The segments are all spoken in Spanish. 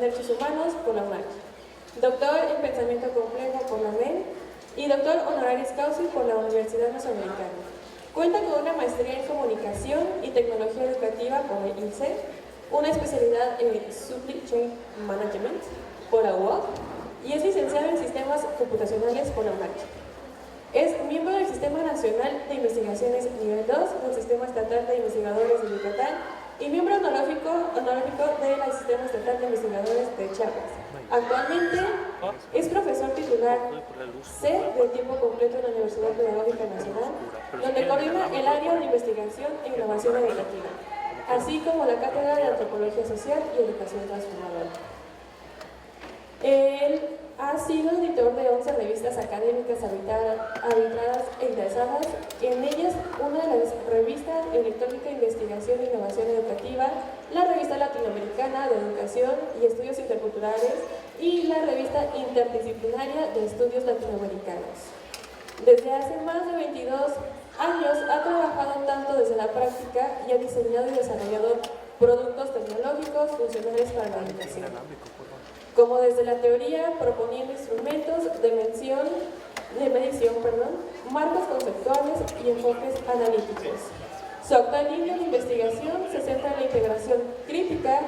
Derechos Humanos por la UNAC, doctor en Pensamiento Complejo por la UNED y doctor honoris causa por la Universidad Mesoamericana. Cuenta con una maestría en Comunicación y Tecnología Educativa por el INSEE, una especialidad en Supply Chain Management por la UOC y es licenciado en Sistemas Computacionales por la UNAC. Es miembro del Sistema Nacional de Investigaciones Nivel 2 del Sistema Estatal de Investigadores de Yucatán y miembro honorífico del Sistema Estatal de Investigadores de Chiapas. Actualmente es profesor titular C de tiempo completo en la Universidad Pedagógica Nacional, donde coordina el área de investigación e innovación educativa, así como la cátedra de Antropología Social y Educación Transformadora. Él ha sido editor de 11 revistas académicas arbitradas e interesadas, en ellas una de las revistas Electrónica, Investigación e Innovación Educativa, la revista latinoamericana de Educación y Estudios Interculturales y la revista interdisciplinaria de Estudios Latinoamericanos. Desde hace más de 22 años ha trabajado tanto desde la práctica y ha diseñado y desarrollado productos tecnológicos funcionales para la educación, como desde la teoría, proponiendo instrumentos de medición, marcos conceptuales y enfoques analíticos. Su actual línea de investigación se centra en la integración crítica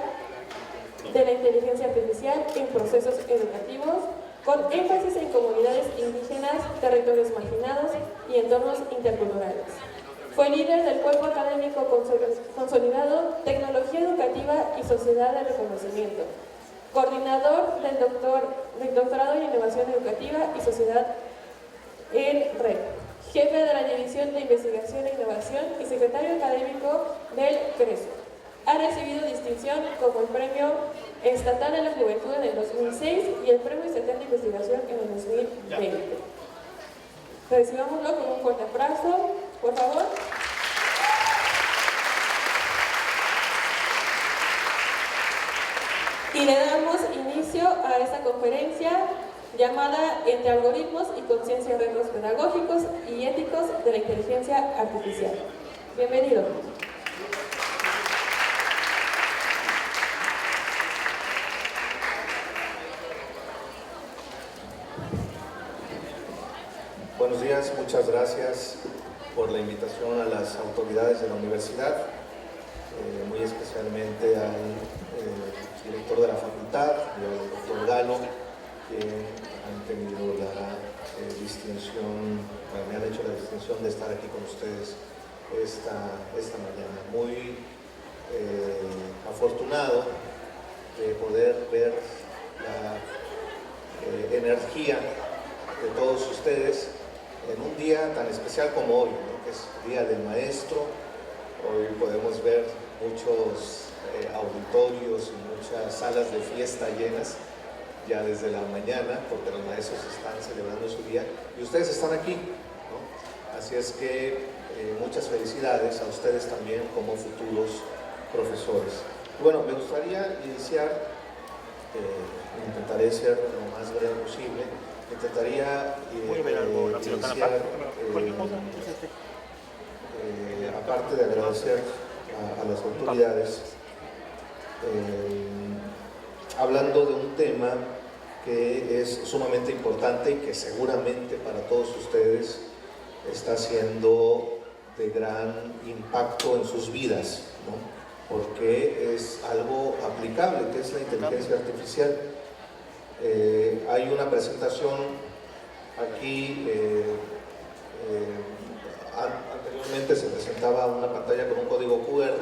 de la inteligencia artificial en procesos educativos, con énfasis en comunidades indígenas, territorios marginados y entornos interculturales. Fue líder del cuerpo académico consolidado Tecnología Educativa y Sociedad de Reconocimiento, coordinador del doctorado en Innovación Educativa y Sociedad en Red, jefe de la División de Investigación e Innovación y secretario académico del CRESO. Ha recibido distinción como el Premio Estatal de la Juventud en el 2006 y el Premio Estatal de Investigación en el 2020. Recibámoslo con un fuerte aplauso, por favor. Y le damos inicio a esta conferencia llamada Entre algoritmos y conciencia, retos pedagógicos y éticos de la inteligencia artificial. Bienvenido. Buenos días, muchas gracias por la invitación a las autoridades de la universidad, muy especialmente al director de la facultad y al doctor Galo, que han tenido la distinción, me han hecho la distinción de estar aquí con ustedes esta mañana. Muy afortunado de poder ver la energía de todos ustedes en un día tan especial como hoy, ¿no? Que es el Día del Maestro. Hoy podemos ver muchos auditorios y muchas salas de fiesta llenas ya desde la mañana, porque los maestros están celebrando su día y ustedes están aquí, ¿no? Así es que muchas felicidades a ustedes también como futuros profesores. Bueno, me gustaría iniciar, intentaré ser lo más breve posible. Intentaría iniciar, aparte de agradecer a las autoridades, hablando de un tema que es sumamente importante y que seguramente para todos ustedes está siendo de gran impacto en sus vidas, ¿no? Porque es algo aplicable, que es la inteligencia artificial. Hay una presentación aquí, anteriormente se presentaba una pantalla con un código QR.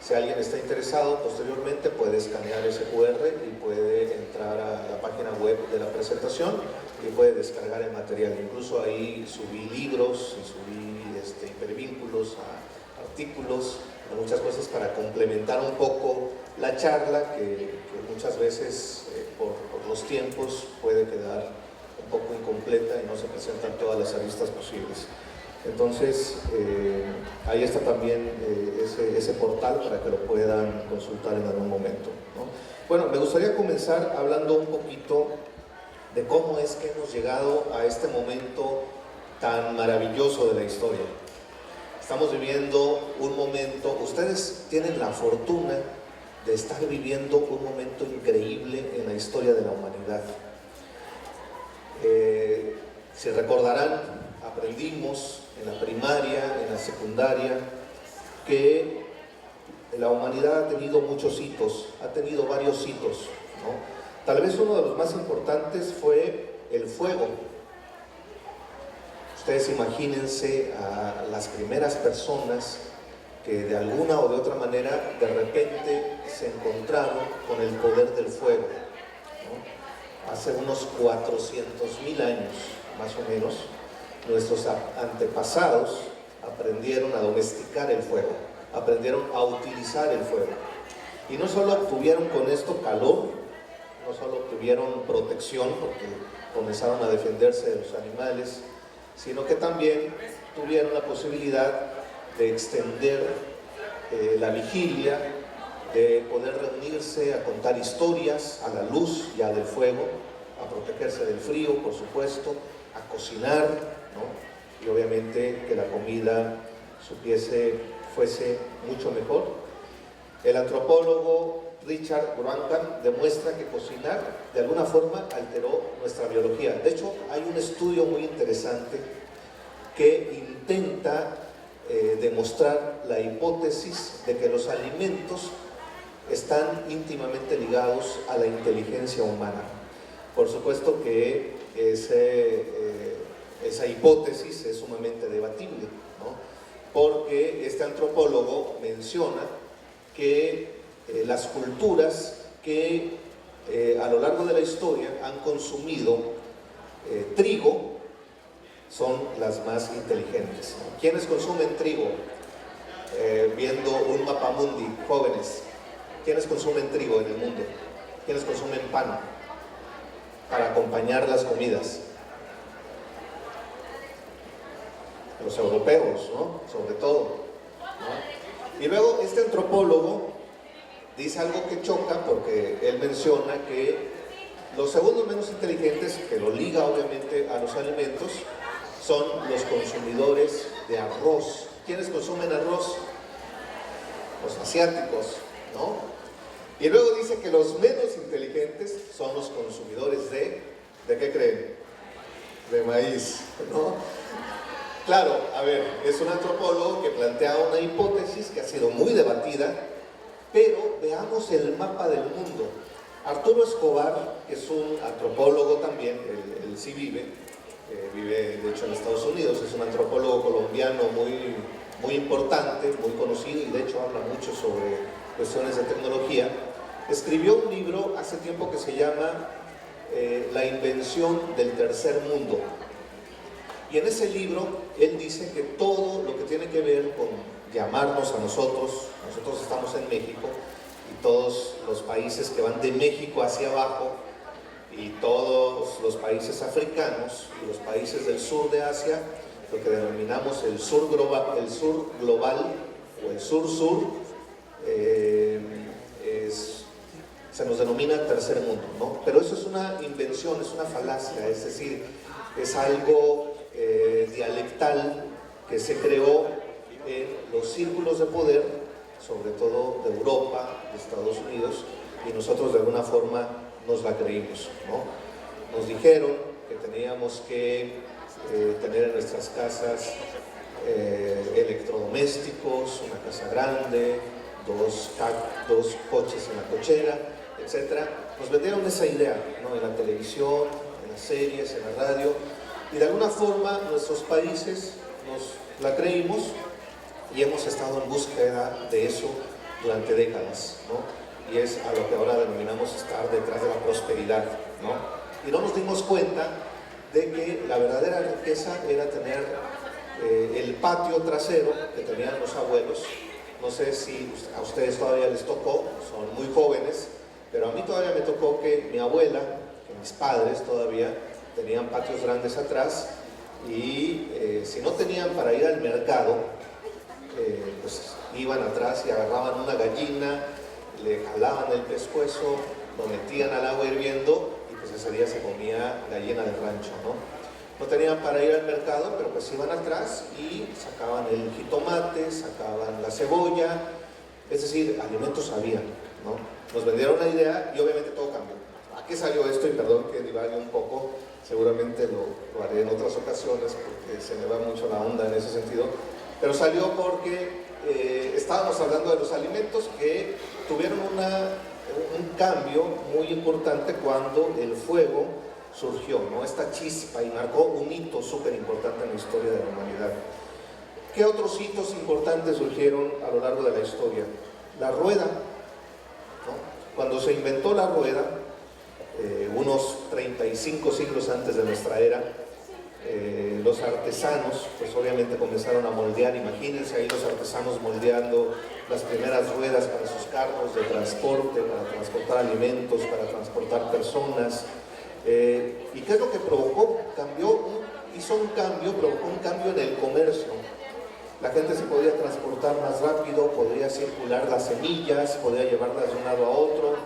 Si alguien está interesado, posteriormente puede escanear ese QR y puede entrar a la página web de la presentación y puede descargar el material. Incluso ahí subí libros y subí hipervínculos a artículos, a muchas cosas para complementar un poco la charla que muchas veces por los tiempos puede quedar un poco incompleta y no se presentan todas las aristas posibles. Entonces, ahí está también ese portal para que lo puedan consultar en algún momento, ¿no? Bueno, me gustaría comenzar hablando un poquito de cómo es que hemos llegado a este momento tan maravilloso de la historia. Estamos viviendo un momento, ustedes tienen la fortuna de estar viviendo un momento increíble en la historia de la humanidad. Si recordarán, aprendimos en la primaria, en la secundaria, que la humanidad ha tenido muchos hitos, ha tenido varios hitos, ¿no? Tal vez uno de los más importantes fue el fuego. Ustedes imagínense a las primeras personas que de alguna o de otra manera de repente se encontraron con el poder del fuego, ¿no? Hace unos 400.000 años, más o menos, nuestros antepasados aprendieron a domesticar el fuego, aprendieron a utilizar el fuego. Y no solo obtuvieron con esto calor, no solo obtuvieron protección, porque comenzaron a defenderse de los animales, sino que también tuvieron la posibilidad de extender la vigilia, de poder reunirse a contar historias a la luz ya del fuego, a protegerse del frío, por supuesto, a cocinar, ¿no? Y obviamente que la comida fuese mucho mejor. El antropólogo Richard Wrangham demuestra que cocinar de alguna forma alteró nuestra biología. De hecho, hay un estudio muy interesante que intenta demostrar la hipótesis de que los alimentos están íntimamente ligados a la inteligencia humana. Por supuesto que esa hipótesis es sumamente debatible, ¿no? Porque este antropólogo menciona que las culturas que a lo largo de la historia han consumido trigo son las más inteligentes. ¿Quiénes consumen trigo? Viendo un mapamundi, jóvenes, ¿quiénes consumen trigo en el mundo? ¿Quiénes consumen pan para acompañar las comidas? Los europeos, ¿no? Sobre todo, ¿no? Y luego este antropólogo dice algo que choca, porque él menciona que los segundos menos inteligentes, que lo liga obviamente a los alimentos, son los consumidores de arroz. ¿Quiénes consumen arroz? Los asiáticos, ¿no? Y luego dice que los menos inteligentes son los consumidores ¿de qué creen? De maíz, ¿no? Claro, a ver, es un antropólogo que plantea una hipótesis que ha sido muy debatida, pero veamos el mapa del mundo. Arturo Escobar, que es un antropólogo también, él sí vive de hecho en Estados Unidos, es un antropólogo colombiano muy importante, muy conocido, y de hecho habla mucho sobre cuestiones de tecnología. Escribió un libro hace tiempo que se llama La invención del tercer mundo. Y en ese libro él dice que todo lo que tiene que ver con llamarnos a nosotros estamos en México, y todos los países que van de México hacia abajo, y todos los países africanos y los países del sur de Asia, lo que denominamos el sur global o el sur-sur, se nos denomina tercer mundo, ¿no? Pero eso es una invención, es una falacia, es decir, es algo dialectal que se creó en los círculos de poder, sobre todo de Europa, de Estados Unidos, y nosotros de alguna forma nos la creímos, ¿no? Nos dijeron que teníamos que tener en nuestras casas electrodomésticos, una casa grande, dos coches en la cochera, etc. Nos vendieron esa idea, ¿no? En la televisión, en las series, en la radio, y de alguna forma nuestros países nos la creímos y hemos estado en búsqueda de eso durante décadas, ¿no? Y es a lo que ahora denominamos estar detrás de la prosperidad, ¿no? Y no nos dimos cuenta de que la verdadera riqueza era tener el patio trasero que tenían los abuelos. No sé si a ustedes todavía les tocó, son muy jóvenes, pero a mí todavía me tocó que mi abuela, que mis padres todavía tenían patios grandes atrás, y si no tenían para ir al mercado, pues iban atrás y agarraban una gallina, le jalaban el pescuezo, lo metían al agua hirviendo, y pues ese día se comía gallina del rancho, ¿no? No tenían para ir al mercado, pero pues iban atrás y sacaban el jitomate, sacaban la cebolla, es decir, alimentos había, ¿no? Nos vendieron la idea y obviamente todo cambió. ¿A qué qué salió esto? Y perdón que divague un poco, seguramente lo haré en otras ocasiones porque se me va mucho la onda en ese sentido, pero salió porque estábamos hablando de los alimentos que tuvieron un cambio muy importante cuando el fuego surgió, ¿no? Esta chispa, y marcó un hito súper importante en la historia de la humanidad. ¿Qué otros hitos importantes surgieron a lo largo de la historia? La rueda, ¿no? Cuando se inventó la rueda, unos 35 siglos antes de nuestra era, los artesanos, pues obviamente comenzaron a moldear. Imagínense ahí los artesanos moldeando las primeras ruedas para sus carros de transporte, para transportar alimentos, para transportar personas. ¿Y qué es lo que provocó? Provocó un cambio en el comercio. La gente se podía transportar más rápido, podía circular las semillas, podía llevarlas de un lado a otro.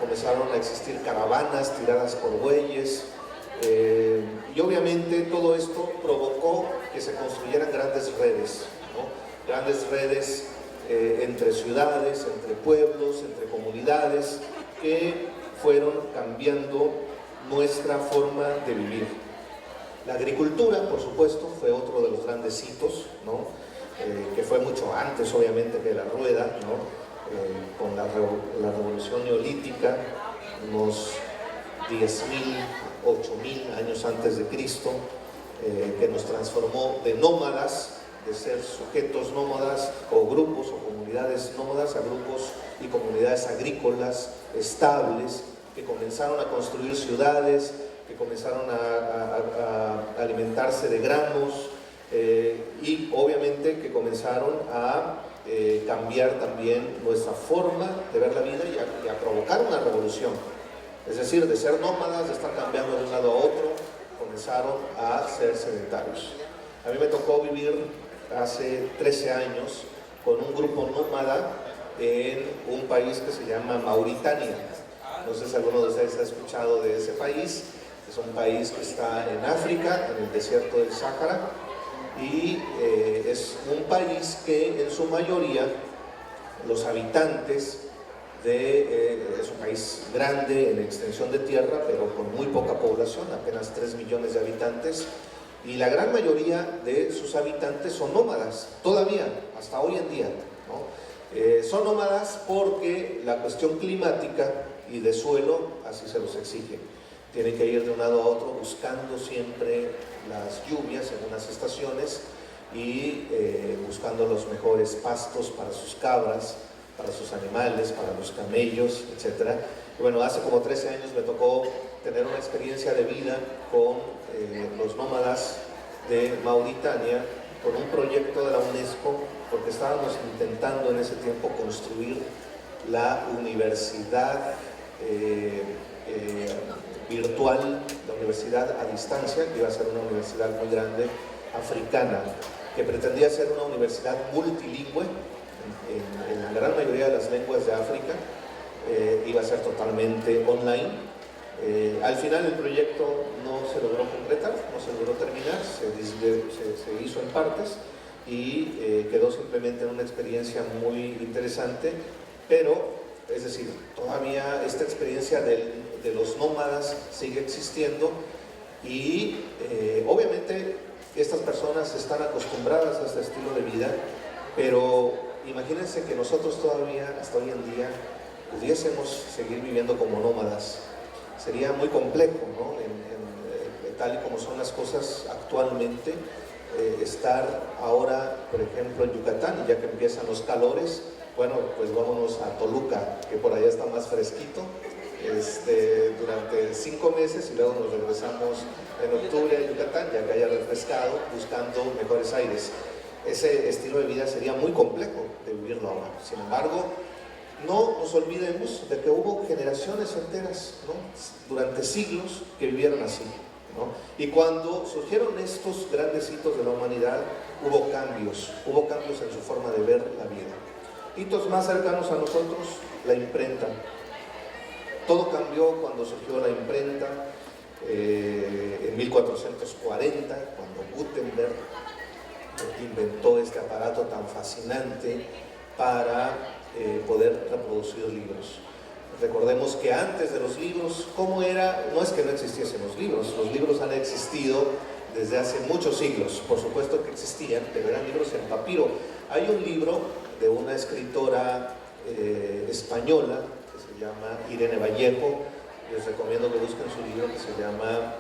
Comenzaron a existir caravanas tiradas por bueyes. Y obviamente todo esto provocó que se construyeran grandes redes, ¿no? Grandes redes entre ciudades, entre pueblos, entre comunidades, que fueron cambiando nuestra forma de vivir. La agricultura, por supuesto, fue otro de los grandes hitos, ¿no? Que fue mucho antes, obviamente, que la rueda, ¿no? Con la revolución neolítica, unos 10.000, 8.000 años antes de Cristo, que nos transformó de nómadas, de ser sujetos nómadas o grupos o comunidades nómadas, a grupos y comunidades agrícolas estables, que comenzaron a construir ciudades, que comenzaron a alimentarse de granos, y obviamente que comenzaron a cambiar también nuestra forma de ver la vida y a provocar una revolución. Es decir, de ser nómadas, de estar cambiando de un lado a otro, comenzaron a ser sedentarios. A mí me tocó vivir hace 13 años con un grupo nómada en un país que se llama Mauritania. No sé si alguno de ustedes ha escuchado de ese país. Es un país que está en África, en el desierto del Sáhara, y es un país que en su mayoría los habitantes es un país grande en extensión de tierra, pero con muy poca población, apenas 3 millones de habitantes, y la gran mayoría de sus habitantes son nómadas, todavía, hasta hoy en día, ¿no? Son nómadas porque la cuestión climática y de suelo así se los exige. Tienen que ir de un lado a otro buscando siempre las lluvias en unas estaciones y buscando los mejores pastos para sus cabras, para sus animales, para los camellos, etc. Y bueno, hace como 13 años me tocó tener una experiencia de vida con los nómadas de Mauritania, con un proyecto de la UNESCO, porque estábamos intentando en ese tiempo construir la universidad virtual, la universidad a distancia, que iba a ser una universidad muy grande, africana, que pretendía ser una universidad multilingüe en la gran mayoría de las lenguas de África. Iba a ser totalmente online. Al final el proyecto no se logró completar, no se logró terminar, se hizo en partes y quedó simplemente en una experiencia muy interesante, pero es decir, todavía esta experiencia de los nómadas sigue existiendo y obviamente estas personas están acostumbradas a este estilo de vida, pero imagínense que nosotros todavía, hasta hoy en día, pudiésemos seguir viviendo como nómadas. Sería muy complejo, ¿no? Tal y como son las cosas actualmente, estar ahora, por ejemplo, en Yucatán, y ya que empiezan los calores, bueno, pues vámonos a Toluca, que por allá está más fresquito, durante 5 meses, y luego nos regresamos en octubre a Yucatán, ya que haya refrescado, buscando mejores aires. Ese estilo de vida sería muy complejo de vivirlo ahora. Sin embargo, no nos olvidemos de que hubo generaciones enteras, ¿no?, durante siglos, que vivieron así, ¿no? Y cuando surgieron estos grandes hitos de la humanidad, hubo cambios en su forma de ver la vida. Hitos más cercanos a nosotros, la imprenta. Todo cambió cuando surgió la imprenta, en 1440, cuando Gutenberg inventó este aparato tan fascinante para poder reproducir libros. Recordemos que antes de los libros, ¿cómo era? No es que no existiesen los libros han existido desde hace muchos siglos, por supuesto que existían, pero eran libros en papiro. Hay un libro de una escritora española que se llama Irene Vallejo, les recomiendo que busquen su libro que se llama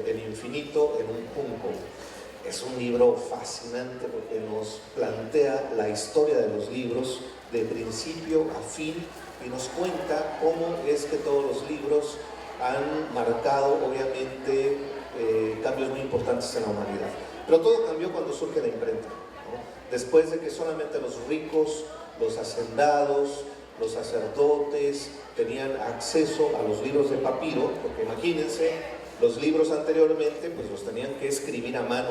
El infinito en un junco. Es un libro fascinante porque nos plantea la historia de los libros de principio a fin y nos cuenta cómo es que todos los libros han marcado obviamente cambios muy importantes en la humanidad. Pero todo cambió cuando surge la imprenta, ¿no? Después de que solamente los ricos, los hacendados, los sacerdotes tenían acceso a los libros de papiro, porque imagínense, los libros anteriormente pues los tenían que escribir a mano,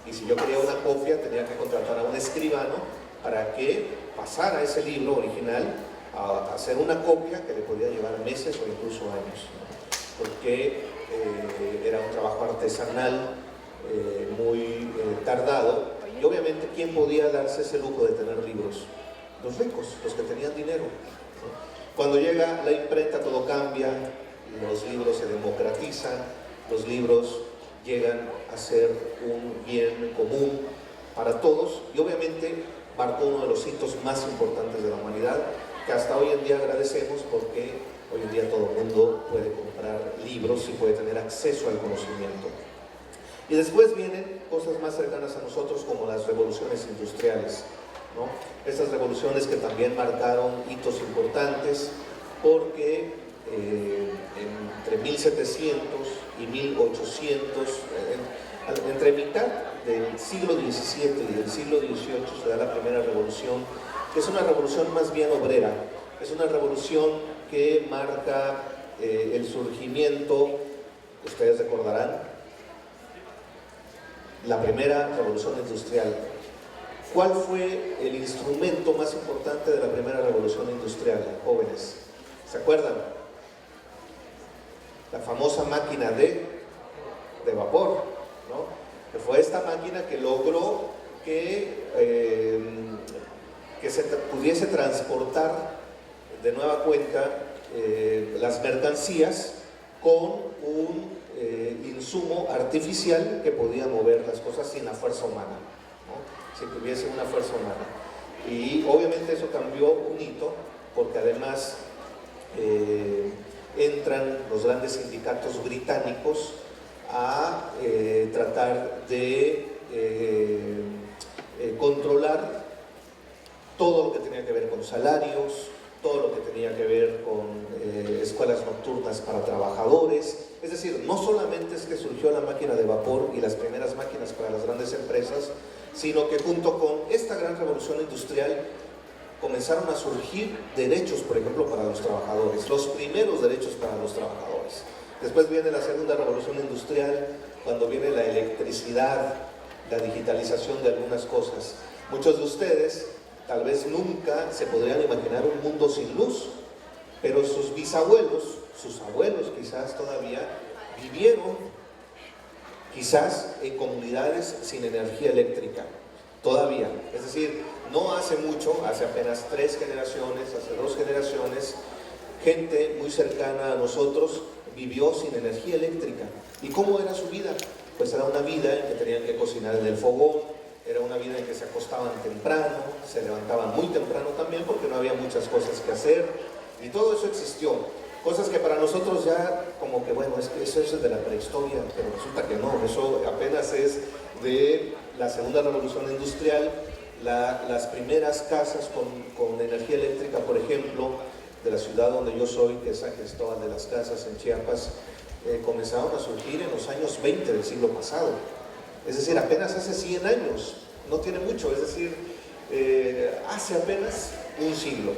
y si yo quería una copia tenía que contratar a un escribano para que pasara ese libro original a hacer una copia que le podía llevar meses o incluso años, ¿no? Porque era un trabajo artesanal muy tardado, y obviamente ¿quién podía darse ese lujo de tener libros? Los ricos, los que tenían dinero, ¿no? Cuando llega la imprenta todo cambia, los libros se democratizan, los libros llegan a ser un bien común para todos y obviamente marcó uno de los hitos más importantes de la humanidad que hasta hoy en día agradecemos porque hoy en día todo el mundo puede comprar libros y puede tener acceso al conocimiento. Y después vienen cosas más cercanas a nosotros como las revoluciones industriales, ¿no? Estas revoluciones que también marcaron hitos importantes porque entre 1700 y 1800, entre mitad del siglo XVII y del siglo XVIII se da la primera revolución, que es una revolución más bien obrera, es una revolución que marca el surgimiento, ustedes recordarán, la primera revolución industrial. ¿Cuál fue el instrumento más importante de la primera revolución industrial, jóvenes? ¿Se acuerdan? La famosa máquina de vapor, ¿no? Que fue esta máquina que logró que se pudiese transportar de nueva cuenta las mercancías con un insumo artificial que podía mover las cosas sin la fuerza humana, ¿no? Si tuviese una fuerza humana. Y obviamente eso cambió un hito porque además entran los grandes sindicatos británicos a tratar de controlar todo lo que tenía que ver con salarios, todo lo que tenía que ver con escuelas nocturnas para trabajadores. Es decir, no solamente es que surgió la máquina de vapor y las primeras máquinas para las grandes empresas, sino que junto con esta gran revolución industrial comenzaron a surgir derechos, por ejemplo, para los trabajadores, los primeros derechos para los trabajadores. Después viene la segunda revolución industrial, cuando viene la electricidad, la digitalización de algunas cosas. Muchos de ustedes tal vez nunca se podrían imaginar un mundo sin luz, pero sus bisabuelos, sus abuelos quizás todavía vivieron quizás en comunidades sin energía eléctrica, todavía. Es decir, no hace mucho, hace apenas 3 generaciones, hace 2 generaciones, gente muy cercana a nosotros vivió sin energía eléctrica. ¿Y cómo era su vida? Pues era una vida en que tenían que cocinar en el fogón, era una vida en que se acostaban temprano, se levantaban muy temprano también porque no había muchas cosas que hacer y todo eso existió. Cosas que para nosotros ya como que bueno, es que eso es de la prehistoria, pero resulta que no, eso apenas es de la segunda revolución industrial. Las primeras casas con energía eléctrica, por ejemplo, de la ciudad donde yo soy, que es San Cristóbal de las Casas en Chiapas, comenzaron a surgir en los años 20 del siglo pasado. Es decir, apenas hace 100 años, no tiene mucho, es decir, hace apenas un siglo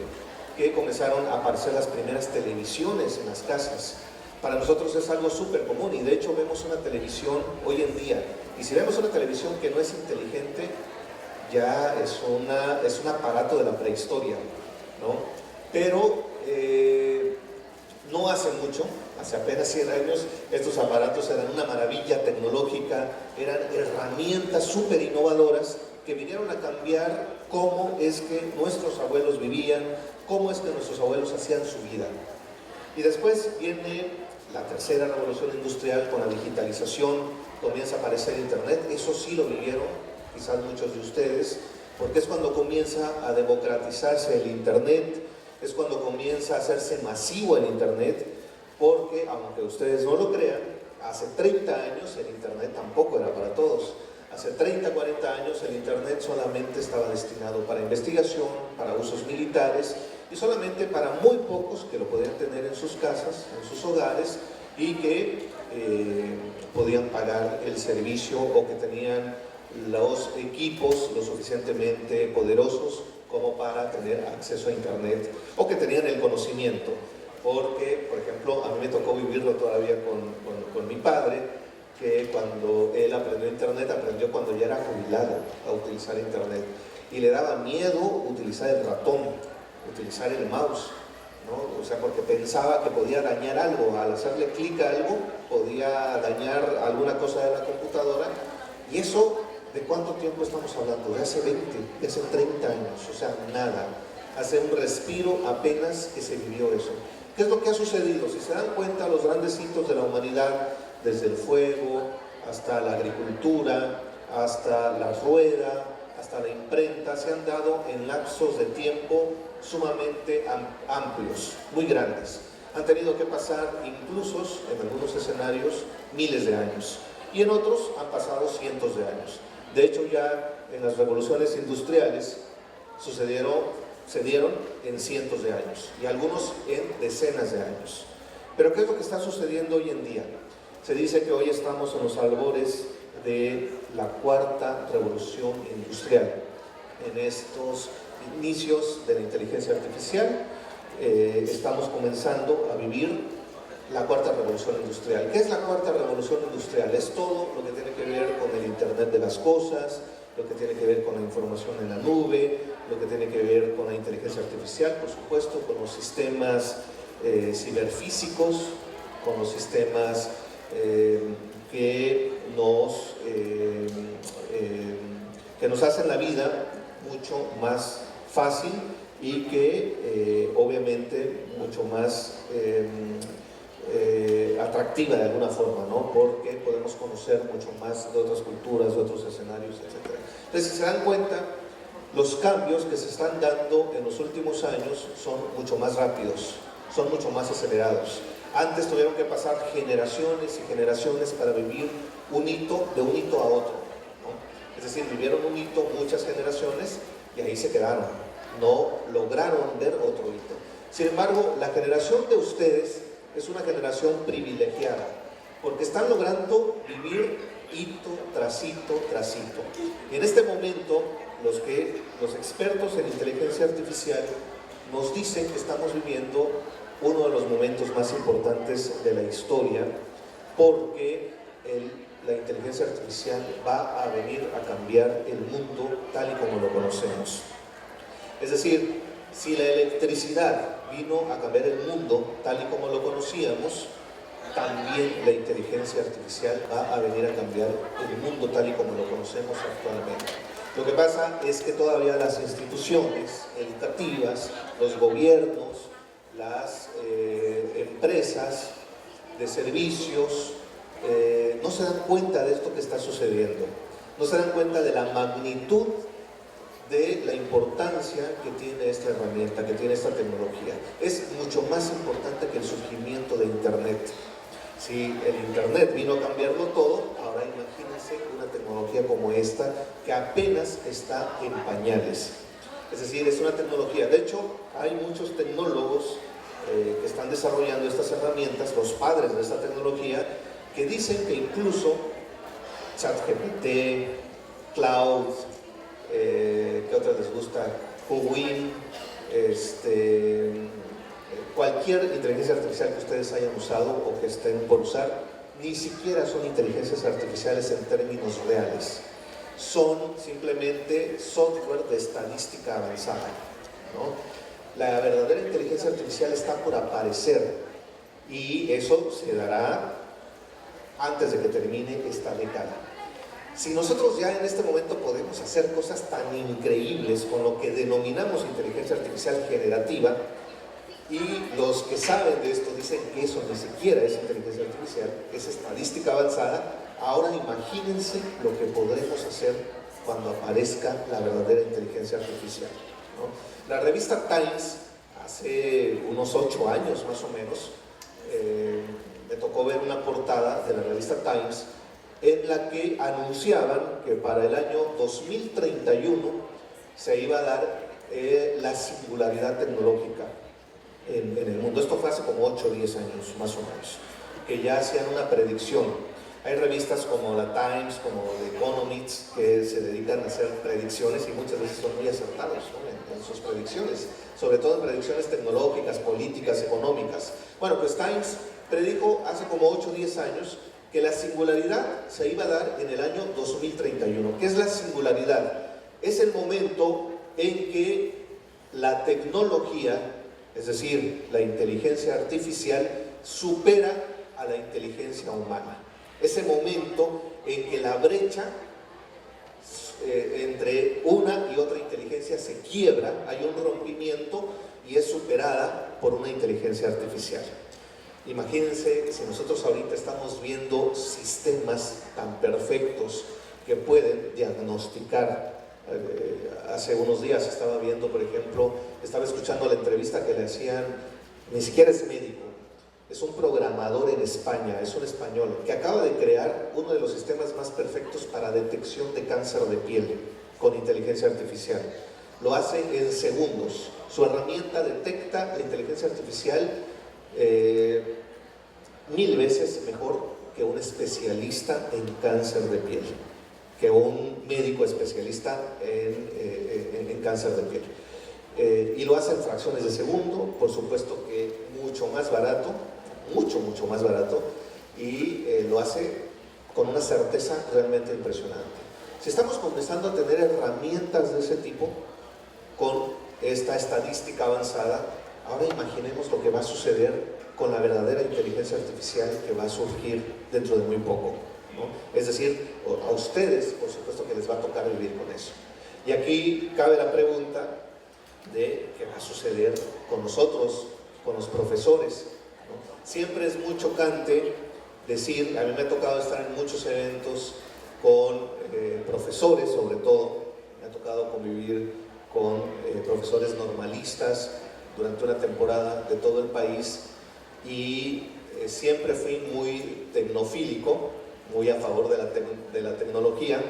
que comenzaron a aparecer las primeras televisiones en las casas. Para nosotros es algo súper común y de hecho vemos una televisión hoy en día. Y si vemos una televisión que no es inteligente, ya es un aparato de la prehistoria, ¿no? Pero no hace mucho, hace apenas 100 años, estos aparatos eran una maravilla tecnológica, eran herramientas súper innovadoras que vinieron a cambiar cómo es que nuestros abuelos vivían, cómo es que nuestros abuelos hacían su vida. Y después viene la tercera revolución industrial con la digitalización, comienza a aparecer Internet. Eso sí lo vivieron quizás muchos de ustedes, porque es cuando comienza a democratizarse el Internet, es cuando comienza a hacerse masivo el Internet, porque aunque ustedes no lo crean, hace 30 años el Internet tampoco era para todos. Hace 30, 40 años el Internet solamente estaba destinado para investigación, para usos militares y solamente para muy pocos que lo podían tener en sus casas, en sus hogares y que podían pagar el servicio o que tenían los equipos lo suficientemente poderosos como para tener acceso a Internet o que tenían el conocimiento. Porque, por ejemplo, a mí me tocó vivirlo todavía con mi padre, que cuando él aprendió Internet, aprendió cuando ya era jubilado a utilizar Internet. Y le daba miedo utilizar el ratón, utilizar el mouse, ¿no? O sea, porque pensaba que podía dañar algo. Al hacerle clic a algo, podía dañar alguna cosa de la computadora. Y eso, ¿de cuánto tiempo estamos hablando? De hace 20, de hace 30 años. O sea, nada. Hace un respiro apenas que se vivió eso. ¿Qué es lo que ha sucedido? Si se dan cuenta, los grandes hitos de la humanidad, desde el fuego, hasta la agricultura, hasta la rueda, hasta la imprenta, se han dado en lapsos de tiempo sumamente amplios, muy grandes. Han tenido que pasar incluso, en algunos escenarios, miles de años. Y en otros han pasado cientos de años. De hecho, ya en las revoluciones industriales se dieron en cientos de años y algunos en decenas de años. Pero ¿qué es lo que está sucediendo hoy en día? Se dice que hoy estamos en los albores de la cuarta revolución industrial, en estos inicios de la inteligencia artificial. Estamos comenzando a vivir la cuarta revolución industrial. ¿Qué es la cuarta revolución industrial? Es todo lo que tiene que ver con el Internet de las cosas, lo que tiene que ver con la información en la nube, lo que tiene que ver con la inteligencia artificial, por supuesto, con los sistemas ciberfísicos, con los sistemas que nos hacen la vida mucho más fácil y que obviamente mucho más atractiva de alguna forma, ¿no? Porque podemos conocer mucho más de otras culturas, de otros escenarios, etc. Entonces, si se dan cuenta, los cambios que se están dando en los últimos años son mucho más rápidos, son mucho más acelerados. Antes tuvieron que pasar generaciones y generaciones para vivir un hito de un hito a otro, ¿no? Es decir, vivieron un hito muchas generaciones y ahí se quedaron, no lograron ver otro hito. Sin embargo, la generación de ustedes es una generación privilegiada, porque están logrando vivir hito tras hito tras hito. Y en este momento, los expertos en inteligencia artificial nos dicen que estamos viviendo uno de los momentos más importantes de la historia, porque la inteligencia artificial va a venir a cambiar el mundo tal y como lo conocemos. Es decir, si la electricidad vino a cambiar el mundo tal y como lo conocíamos, también la inteligencia artificial va a venir a cambiar el mundo tal y como lo conocemos actualmente. Lo que pasa es que todavía las instituciones educativas, los gobiernos, las empresas de servicios no se dan cuenta de esto que está sucediendo, no se dan cuenta de la magnitud de la importancia que tiene esta herramienta, que tiene esta tecnología. Es mucho más importante que el surgimiento de Internet. Si el Internet vino a cambiarlo todo, ahora imagínense una tecnología como esta que apenas está en pañales. Es decir, es una tecnología. De hecho, hay muchos tecnólogos que están desarrollando estas herramientas, los padres de esta tecnología, que dicen que incluso ChatGPT, Cloud, ¿qué otras les gusta? Huawei, cualquier inteligencia artificial que ustedes hayan usado o que estén por usar, ni siquiera son inteligencias artificiales en términos reales. Son simplemente software de estadística avanzada, ¿no? La verdadera inteligencia artificial está por aparecer y eso se dará antes de que termine esta década. Si nosotros ya en este momento podemos hacer cosas tan increíbles con lo que denominamos inteligencia artificial generativa, y los que saben de esto dicen que eso ni siquiera es inteligencia artificial, es estadística avanzada, ahora imagínense lo que podremos hacer cuando aparezca la verdadera inteligencia artificial, ¿no? La revista Times, hace unos 8 años más o menos, me tocó ver una portada de la revista Times en la que anunciaban que para el año 2031 se iba a dar la singularidad tecnológica en el mundo. Esto fue hace como 8 o 10 años más o menos, que ya hacían una predicción. Hay revistas como la Times, como The Economist, que se dedican a hacer predicciones y muchas veces son muy acertados, ¿no? en sus predicciones, sobre todo en predicciones tecnológicas, políticas, económicas. Bueno, pues Times predijo hace como 8 o 10 años que la singularidad se iba a dar en el año 2031. ¿Qué es la singularidad? Es el momento en que la tecnología, es decir, la inteligencia artificial, supera a la inteligencia humana. Ese momento en que la brecha entre una y otra inteligencia se quiebra, hay un rompimiento y es superada por una inteligencia artificial. Imagínense si nosotros ahorita estamos viendo sistemas tan perfectos que pueden diagnosticar. Hace unos días estaba viendo, por ejemplo, estaba escuchando la entrevista que le hacían, ni siquiera es médico, es un programador en España, es un español, que acaba de crear uno de los sistemas más perfectos para detección de cáncer de piel con inteligencia artificial. Lo hace en segundos. Su herramienta detecta la inteligencia artificial 1000 veces mejor que un especialista en cáncer de piel, que un médico especialista en cáncer de piel. Y lo hace en fracciones de segundo, por supuesto que mucho más barato, mucho más barato, y lo hace con una certeza realmente impresionante. Si estamos comenzando a tener herramientas de ese tipo, con esta estadística avanzada, ahora imaginemos lo que va a suceder con la verdadera inteligencia artificial que va a surgir dentro de muy poco, ¿no? Es decir, a ustedes, por supuesto que les va a tocar vivir con eso. Y aquí cabe la pregunta de qué va a suceder con nosotros, con los profesores, ¿no? Siempre es muy chocante decir, a mí me ha tocado estar en muchos eventos con profesores, sobre todo, me ha tocado convivir con profesores normalistas durante una temporada de todo el país, y siempre fui muy tecnofílico, muy a favor de la tecnología,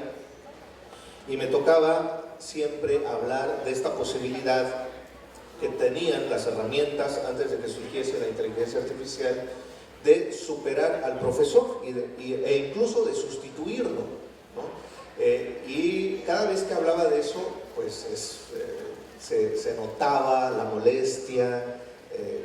y me tocaba siempre hablar de esta posibilidad que tenían las herramientas antes de que surgiese la inteligencia artificial de superar al profesor e incluso de sustituirlo, ¿no? Y cada vez que hablaba de eso, pues se notaba la molestia,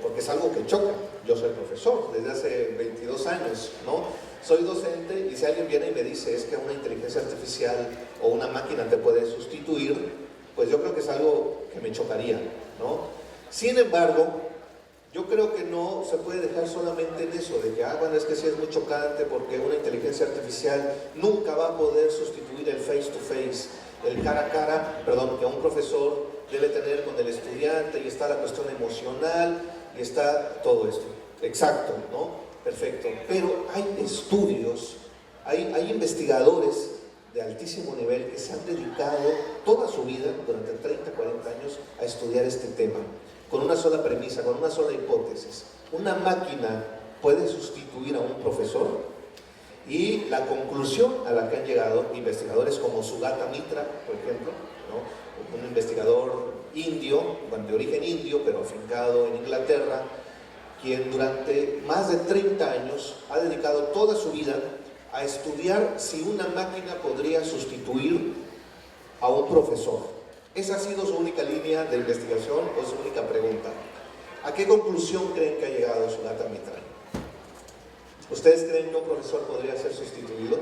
porque es algo que choca. Yo soy profesor desde hace 22 años, ¿no? Soy docente, y si alguien viene y me dice es que una inteligencia artificial o una máquina te puede sustituir, pues yo creo que es algo que me chocaría, ¿no? Sin embargo, yo creo que no se puede dejar solamente en eso, de que, bueno, es que sí es muy chocante porque una inteligencia artificial nunca va a poder sustituir el face to face, el cara a cara, perdón, que un profesor debe tener con el estudiante, y está la cuestión emocional, y está todo esto. Exacto, ¿no? Perfecto. Pero hay estudios, hay investigadores de altísimo nivel que se han dedicado toda su vida, durante 30, 40 años, a estudiar este tema, con una sola premisa, con una sola hipótesis. ¿Una máquina puede sustituir a un profesor? Y la conclusión a la que han llegado investigadores como Sugata Mitra, por ejemplo, ¿no? Un investigador indio, bueno, de origen indio, pero afincado en Inglaterra, quien durante más de 30 años ha dedicado toda su vida a estudiar si una máquina podría sustituir a un profesor. Esa ha sido su única línea de investigación o su única pregunta. ¿A qué conclusión creen que ha llegado Sugata Mitra? ¿Ustedes creen que un profesor podría ser sustituido?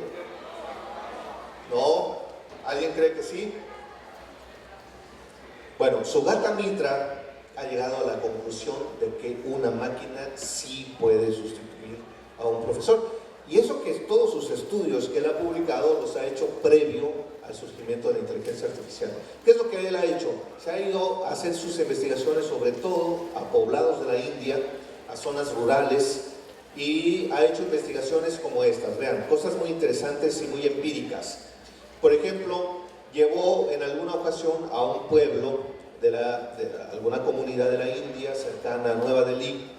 ¿No? ¿Alguien cree que sí? Bueno, Sugata Mitra ha llegado a la conclusión de que una máquina sí puede sustituir a un profesor. Y eso que todos sus estudios que él ha publicado los ha hecho previo al surgimiento de la inteligencia artificial. ¿Qué es lo que él ha hecho? Se ha ido a hacer sus investigaciones sobre todo a poblados de la India, a zonas rurales, y ha hecho investigaciones como estas. Vean, cosas muy interesantes y muy empíricas. Por ejemplo, llevó en alguna ocasión a un pueblo de alguna comunidad de la India cercana a Nueva Delhi,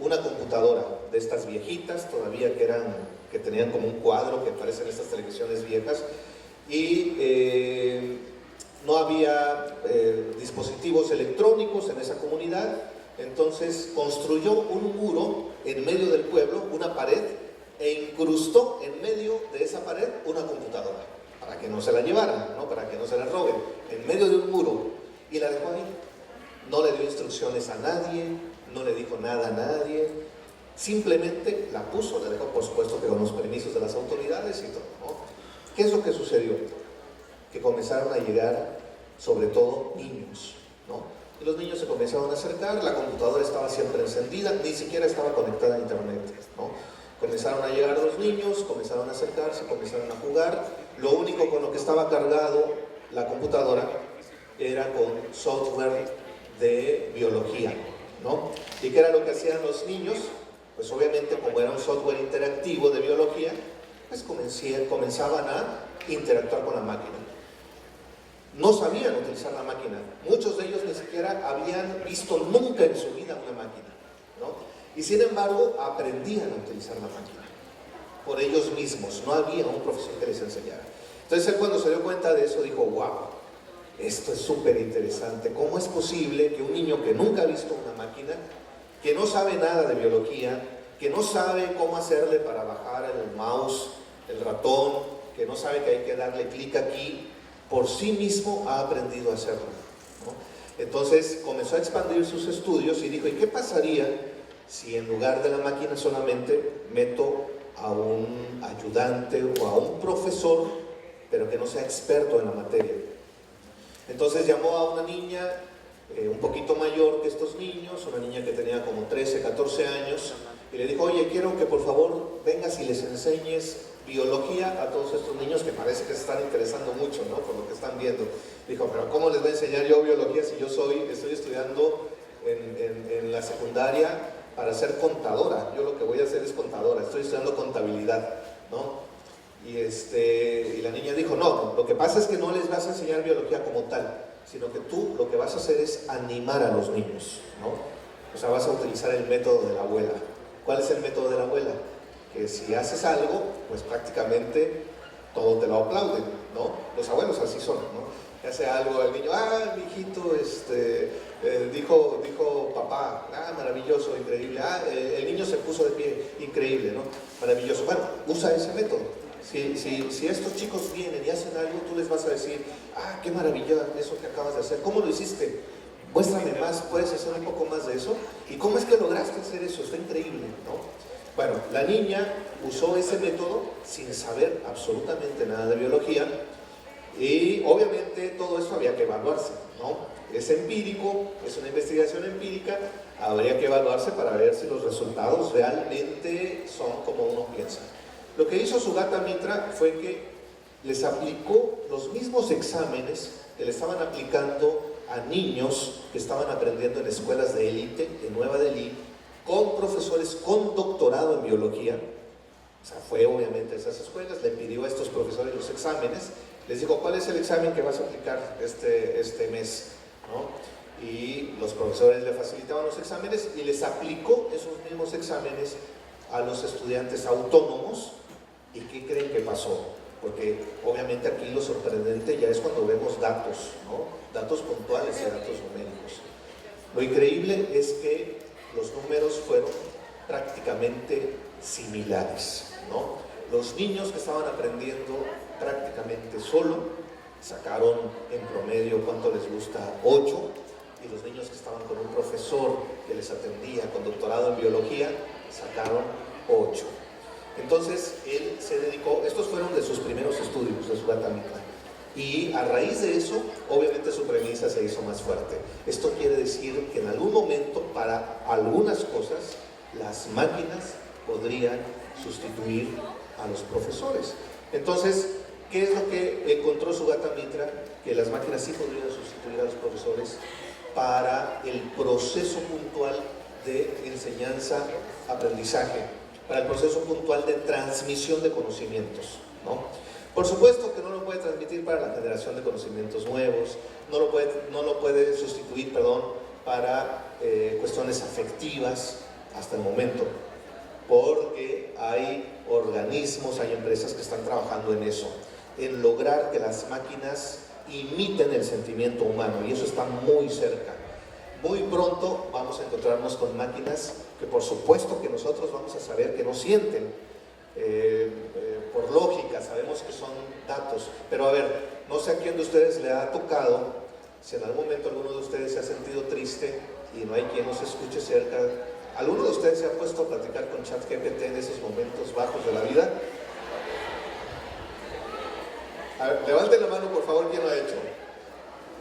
una computadora de estas viejitas todavía que tenían como un cuadro que aparecen en estas televisiones viejas, y no había dispositivos electrónicos en esa comunidad. Entonces construyó un muro en medio del pueblo, una pared, e incrustó en medio de esa pared una computadora para que no se la llevaran, ¿no? Para que no se la roben, en medio de un muro, y la dejó ahí. No le dio instrucciones a nadie, no le dijo nada a nadie, simplemente la puso, la dejó, por supuesto que con los permisos de las autoridades y todo, ¿no? ¿Qué es lo que sucedió? Que comenzaron a llegar sobre todo niños, ¿no? Y los niños se comenzaron a acercar, la computadora estaba siempre encendida, ni siquiera estaba conectada a internet, ¿no? Comenzaron a llegar los niños, comenzaron a acercarse, comenzaron a jugar. Lo único con lo que estaba cargado la computadora era con software de biología, ¿no? ¿Y qué era lo que hacían los niños? Pues obviamente, como era un software interactivo de biología, pues comenzaban a interactuar con la máquina. No sabían utilizar la máquina. Muchos de ellos ni siquiera habían visto nunca en su vida una máquina, ¿no? Y sin embargo, aprendían a utilizar la máquina por ellos mismos. No había un profesor que les enseñara. Entonces él, cuando se dio cuenta de eso, dijo: wow, esto es súper interesante. ¿Cómo es posible que un niño que nunca ha visto una máquina, que no sabe nada de biología, que no sabe cómo hacerle para bajar el mouse, el ratón, que no sabe que hay que darle clic aquí, por sí mismo ha aprendido a hacerlo, ¿no? Entonces comenzó a expandir sus estudios y dijo: ¿y qué pasaría si en lugar de la máquina solamente meto a un ayudante o a un profesor, pero que no sea experto en la materia? Entonces llamó a una niña un poquito mayor que estos niños, una niña que tenía como 13, 14 años, y le dijo: oye, quiero que por favor vengas y les enseñes biología a todos estos niños que parece que se están interesando mucho, ¿no? Por lo que están viendo. Dijo: pero ¿cómo les voy a enseñar yo biología si yo estoy estudiando en la secundaria para ser contadora? Yo lo que voy a hacer es contadora, estoy estudiando contabilidad, ¿no? Y la niña dijo: no, lo que pasa es que no les vas a enseñar biología como tal, sino que tú lo que vas a hacer es animar a los niños, ¿no? O sea, vas a utilizar el método de la abuela. ¿Cuál es el método de la abuela? Que si haces algo, pues prácticamente todo te lo aplauden, ¿no? Los abuelos así son, ¿no? Que hace algo el niño: ah, mi hijito, dijo papá, ah, maravilloso, increíble, ah, el niño se puso de pie, increíble, ¿no? Maravilloso. Bueno, usa ese método. Si estos chicos vienen y hacen algo, tú les vas a decir: ah, qué maravilla eso que acabas de hacer, ¿cómo lo hiciste? Muéstrame más, ¿puedes hacer un poco más de eso? ¿Y cómo es que lograste hacer eso? Está increíble, ¿no? Bueno, la niña usó ese método sin saber absolutamente nada de biología, y obviamente todo esto había que evaluarse, ¿no? Es empírico, es una investigación empírica, habría que evaluarse para ver si los resultados realmente son como uno piensa. Lo que hizo Sugata Mitra fue que les aplicó los mismos exámenes que le estaban aplicando a niños que estaban aprendiendo en escuelas de élite de Nueva Delhi, con profesores con doctorado en biología. O sea, fue obviamente a esas escuelas, le pidió a estos profesores los exámenes, les dijo: ¿cuál es el examen que vas a aplicar este mes? ¿No? Y los profesores le facilitaban los exámenes y les aplicó esos mismos exámenes a los estudiantes autónomos. ¿Y qué creen que pasó? Porque obviamente aquí lo sorprendente ya es cuando vemos datos, ¿no? Datos puntuales y datos numéricos. Lo increíble es que los números fueron prácticamente similares, ¿no? Los niños que estaban aprendiendo prácticamente solo sacaron en promedio, ¿cuánto les gusta? 8, y los niños que estaban con un profesor que les atendía con doctorado en biología sacaron 8. Entonces él se dedicó, estos fueron de sus primeros estudios de Sugata Mitra, y a raíz de eso obviamente su premisa se hizo más fuerte. Esto quiere decir que en algún momento, para algunas cosas, las máquinas podrían sustituir a los profesores. Entonces, ¿qué es lo que encontró Sugata Mitra? Que las máquinas sí podrían sustituir a los profesores para el proceso puntual de enseñanza-aprendizaje, para el proceso puntual de transmisión de conocimientos, ¿no? Por supuesto que no lo puede transmitir para la generación de conocimientos nuevos, no lo puede sustituir, para cuestiones afectivas hasta el momento, porque hay organismos, hay empresas que están trabajando en eso, en lograr que las máquinas imiten el sentimiento humano, y eso está muy cerca. Muy pronto vamos a encontrarnos con máquinas que por supuesto que nosotros vamos a saber que no sienten, por lógica, sabemos que son datos, pero a ver, no sé a quién de ustedes le ha tocado, si en algún momento alguno de ustedes se ha sentido triste y no hay quien nos escuche cerca, ¿alguno de ustedes se ha puesto a platicar con ChatGPT en esos momentos bajos de la vida? A ver, levanten la mano por favor, ¿quién lo ha hecho?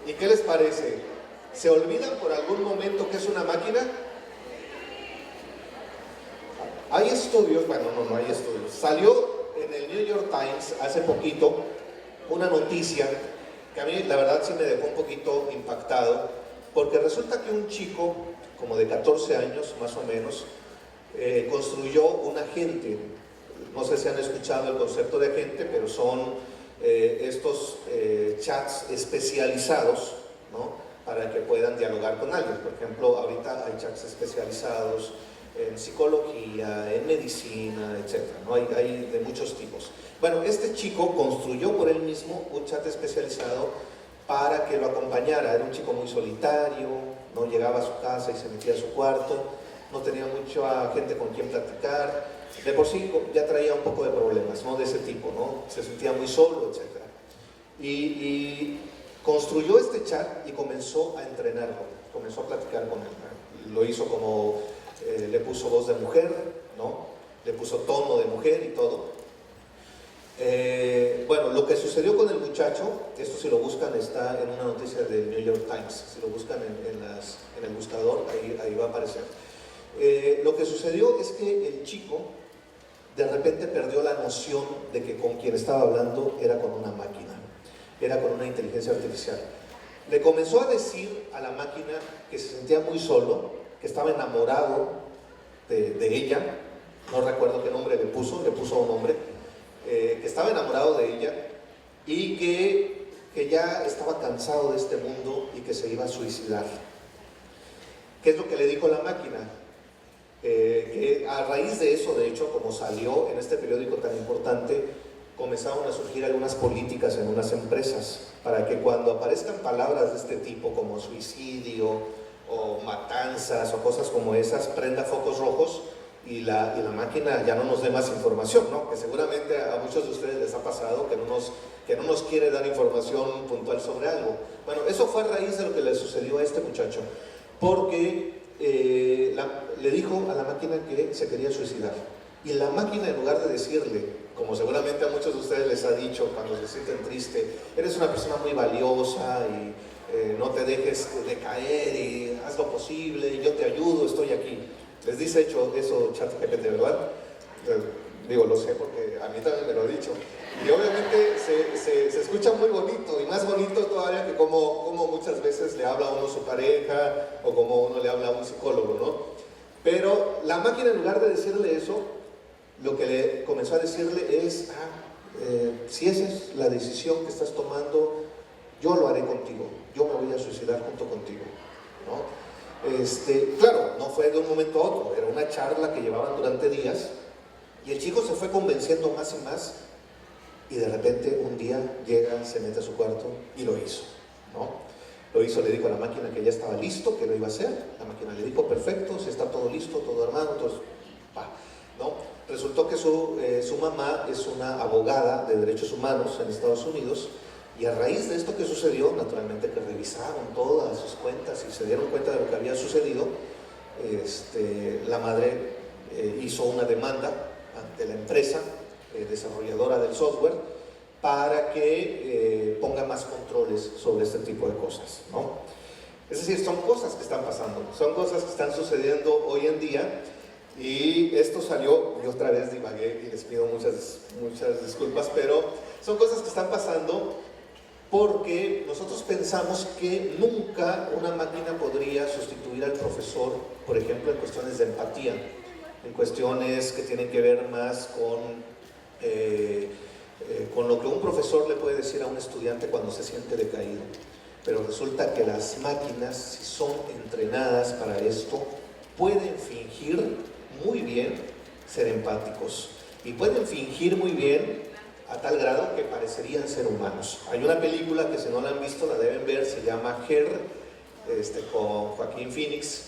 ¿Y qué les parece? ¿Se olvidan por algún momento que es una máquina? Hay estudios, bueno, no hay estudios. Salió en el New York Times hace poquito una noticia que a mí la verdad sí me dejó un poquito impactado, porque resulta que un chico como de 14 años más o menos construyó un agente. No sé si han escuchado el concepto de agente, pero son estos chats especializados, ¿no?, para que puedan dialogar con alguien. Por ejemplo, ahorita hay chats especializados en psicología, en medicina, etc., ¿no? Hay de muchos tipos. Bueno, este chico construyó por él mismo un chat especializado para que lo acompañara. Era un chico muy solitario, no llegaba a su casa y se metía a su cuarto, no tenía mucha gente con quien platicar, de por sí ya traía un poco de problemas, ¿no?, de ese tipo, ¿no? Se sentía muy solo, etc. Y construyó este chat y comenzó a entrenarlo, comenzó a platicar con él. Lo hizo como, le puso voz de mujer, ¿no?, le puso tono de mujer y todo. Bueno, lo que sucedió con el muchacho, esto si lo buscan está en una noticia del New York Times, si lo buscan en el buscador, ahí va a aparecer. Lo que sucedió es que el chico de repente perdió la noción de que con quien estaba hablando era con una máquina, era con una inteligencia artificial. Le comenzó a decir a la máquina que se sentía muy solo, que estaba enamorado de ella, no recuerdo qué nombre le puso un nombre, que estaba enamorado de ella y que ya estaba cansado de este mundo y que se iba a suicidar. ¿Qué es lo que le dijo la máquina? Que a raíz de eso, de hecho, como salió en este periódico tan importante, comenzaron a surgir algunas políticas en unas empresas para que cuando aparezcan palabras de este tipo como suicidio o matanzas o cosas como esas, prenda focos rojos y la máquina ya no nos dé más información, ¿no? Que seguramente a muchos de ustedes les ha pasado que no nos quiere dar información puntual sobre algo. Bueno, eso fue a raíz de lo que le sucedió a este muchacho, porque le dijo a la máquina que se quería suicidar. Y la máquina, en lugar de decirle, como seguramente a muchos de ustedes les ha dicho cuando se sienten tristes, eres una persona muy valiosa y no te dejes de caer y haz lo posible, yo te ayudo, estoy aquí. Les dice hecho eso ChatGPT, ¿verdad? Digo, lo sé porque a mí también me lo ha dicho. Y obviamente se escucha muy bonito, y más bonito todavía que como muchas veces le habla a uno su pareja o como uno le habla a un psicólogo, ¿no? Pero la máquina, en lugar de decirle eso, lo que le comenzó a decirle es, si esa es la decisión que estás tomando, yo lo haré contigo, yo me voy a suicidar junto contigo, ¿no? Claro, no fue de un momento a otro, era una charla que llevaban durante días, y el chico se fue convenciendo más y más, y de repente un día llega, se mete a su cuarto y lo hizo, ¿no? Lo hizo, le dijo a la máquina que ya estaba listo, que lo iba a hacer. La máquina le dijo, perfecto, si está todo listo, todo armado, entonces, ¿no? Resultó que su mamá es una abogada de derechos humanos en Estados Unidos, y a raíz de esto que sucedió, naturalmente que revisaron todas sus cuentas y se dieron cuenta de lo que había sucedido, la madre hizo una demanda ante la empresa desarrolladora del software para que ponga más controles sobre este tipo de cosas, ¿no? Es decir, son cosas que están pasando, son cosas que están sucediendo hoy en día, Y esto salió, y otra vez divagué y les pido muchas disculpas, pero son cosas que están pasando porque nosotros pensamos que nunca una máquina podría sustituir al profesor, por ejemplo, en cuestiones de empatía, en cuestiones que tienen que ver más con lo que un profesor le puede decir a un estudiante cuando se siente decaído. Pero resulta que las máquinas, si son entrenadas para esto, pueden fingir muy bien ser empáticos y pueden fingir muy bien a tal grado que parecerían ser humanos. Hay una película que si no la han visto la deben ver, se llama Her, con Joaquín Phoenix,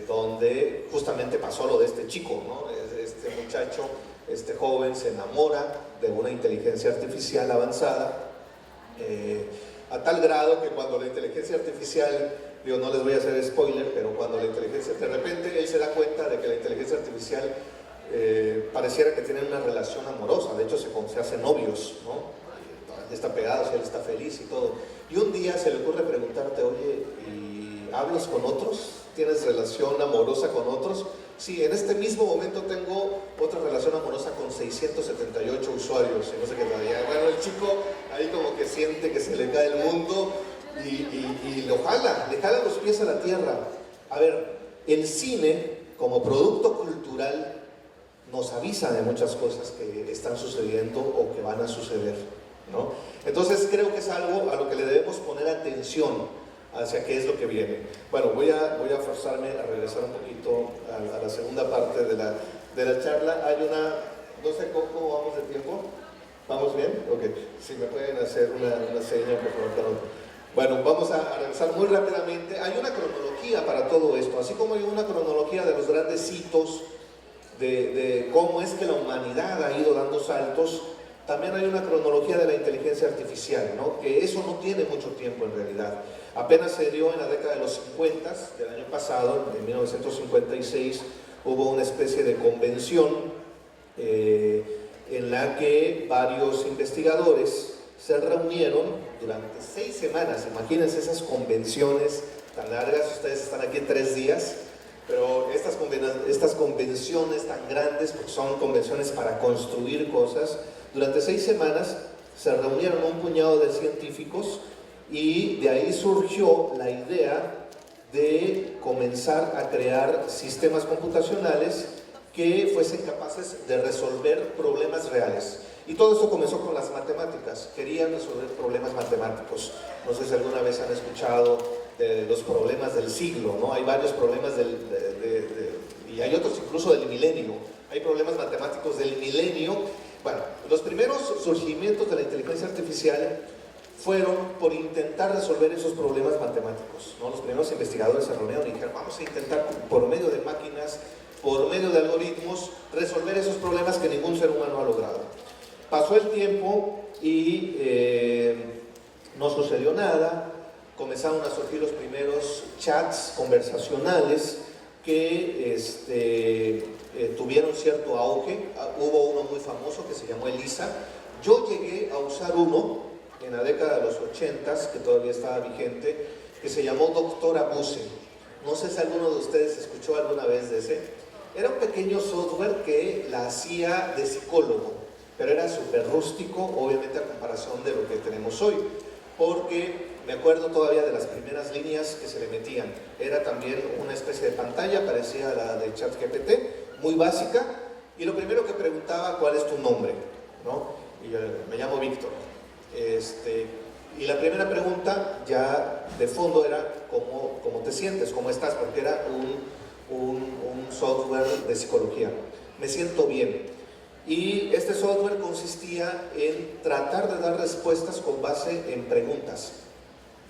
donde justamente pasó lo de este chico, ¿no? Este muchacho, este joven se enamora de una inteligencia artificial avanzada, a tal grado que cuando la inteligencia artificial, digo, no les voy a hacer spoiler, pero cuando la inteligencia, de repente él se da cuenta de que la inteligencia artificial pareciera que tienen una relación amorosa, de hecho se hacen novios, ¿no? Está pegado, él está feliz y todo. Y un día se le ocurre preguntarte, oye, ¿y hablas con otros? ¿Tienes relación amorosa con otros? Sí, en este mismo momento tengo otra relación amorosa con 678 usuarios, y no sé qué todavía. Bueno, el chico ahí como que siente que se le cae el mundo y le jala los pies a la tierra. A ver, el cine como producto cultural nos avisa de muchas cosas que están sucediendo o que van a suceder, ¿no? Entonces creo que es algo a lo que le debemos poner atención hacia qué es lo que viene. Bueno, voy a forzarme a regresar un poquito a la segunda parte de la charla. Hay una, no sé cómo vamos de tiempo. ¿Vamos bien? Ok, si me pueden hacer una seña, por favor. Bueno, vamos a regresar muy rápidamente. Hay una cronología para todo esto, así como hay una cronología de los grandes hitos de cómo es que la humanidad ha ido dando saltos. También hay una cronología de la inteligencia artificial, ¿no? Que eso no tiene mucho tiempo en realidad. Apenas se dio en la década de los 50 del año pasado, en 1956, hubo una especie de convención en la que varios investigadores se reunieron durante 6 semanas. Imagínense esas convenciones tan largas, ustedes están aquí 3 días, pero estas convenciones tan grandes, porque son convenciones para construir cosas, durante 6 semanas se reunieron un puñado de científicos y de ahí surgió la idea de comenzar a crear sistemas computacionales que fuesen capaces de resolver problemas reales. Y todo esto comenzó con las matemáticas, querían resolver problemas matemáticos. No sé si alguna vez han escuchado de los problemas del siglo, ¿no? Hay varios problemas y hay otros incluso del milenio. Hay problemas matemáticos del milenio. Bueno, los primeros surgimientos de la inteligencia artificial fueron por intentar resolver esos problemas matemáticos, ¿no? Los primeros investigadores se reunieron y dijeron, vamos a intentar por medio de máquinas, por medio de algoritmos, resolver esos problemas que ningún ser humano ha logrado. Pasó el tiempo y no sucedió nada. Comenzaron a surgir los primeros chats conversacionales que tuvieron cierto auge. Hubo uno muy famoso que se llamó Elisa. Yo llegué a usar uno en la década de los 80s, que todavía estaba vigente, que se llamó Doctor Abuse. No sé si alguno de ustedes escuchó alguna vez de ese. Era un pequeño software que la hacía de psicólogo, pero era súper rústico, obviamente a comparación de lo que tenemos hoy, porque me acuerdo todavía de las primeras líneas que se le metían. Era también una especie de pantalla, parecía la de ChatGPT, muy básica, y lo primero que preguntaba, ¿cuál es tu nombre? ¿No? Y yo, me llamo Víctor. Y la primera pregunta ya de fondo era ¿cómo te sientes? ¿Cómo estás? Porque era un software de psicología. Me siento bien. Y este software consistía en tratar de dar respuestas con base en preguntas.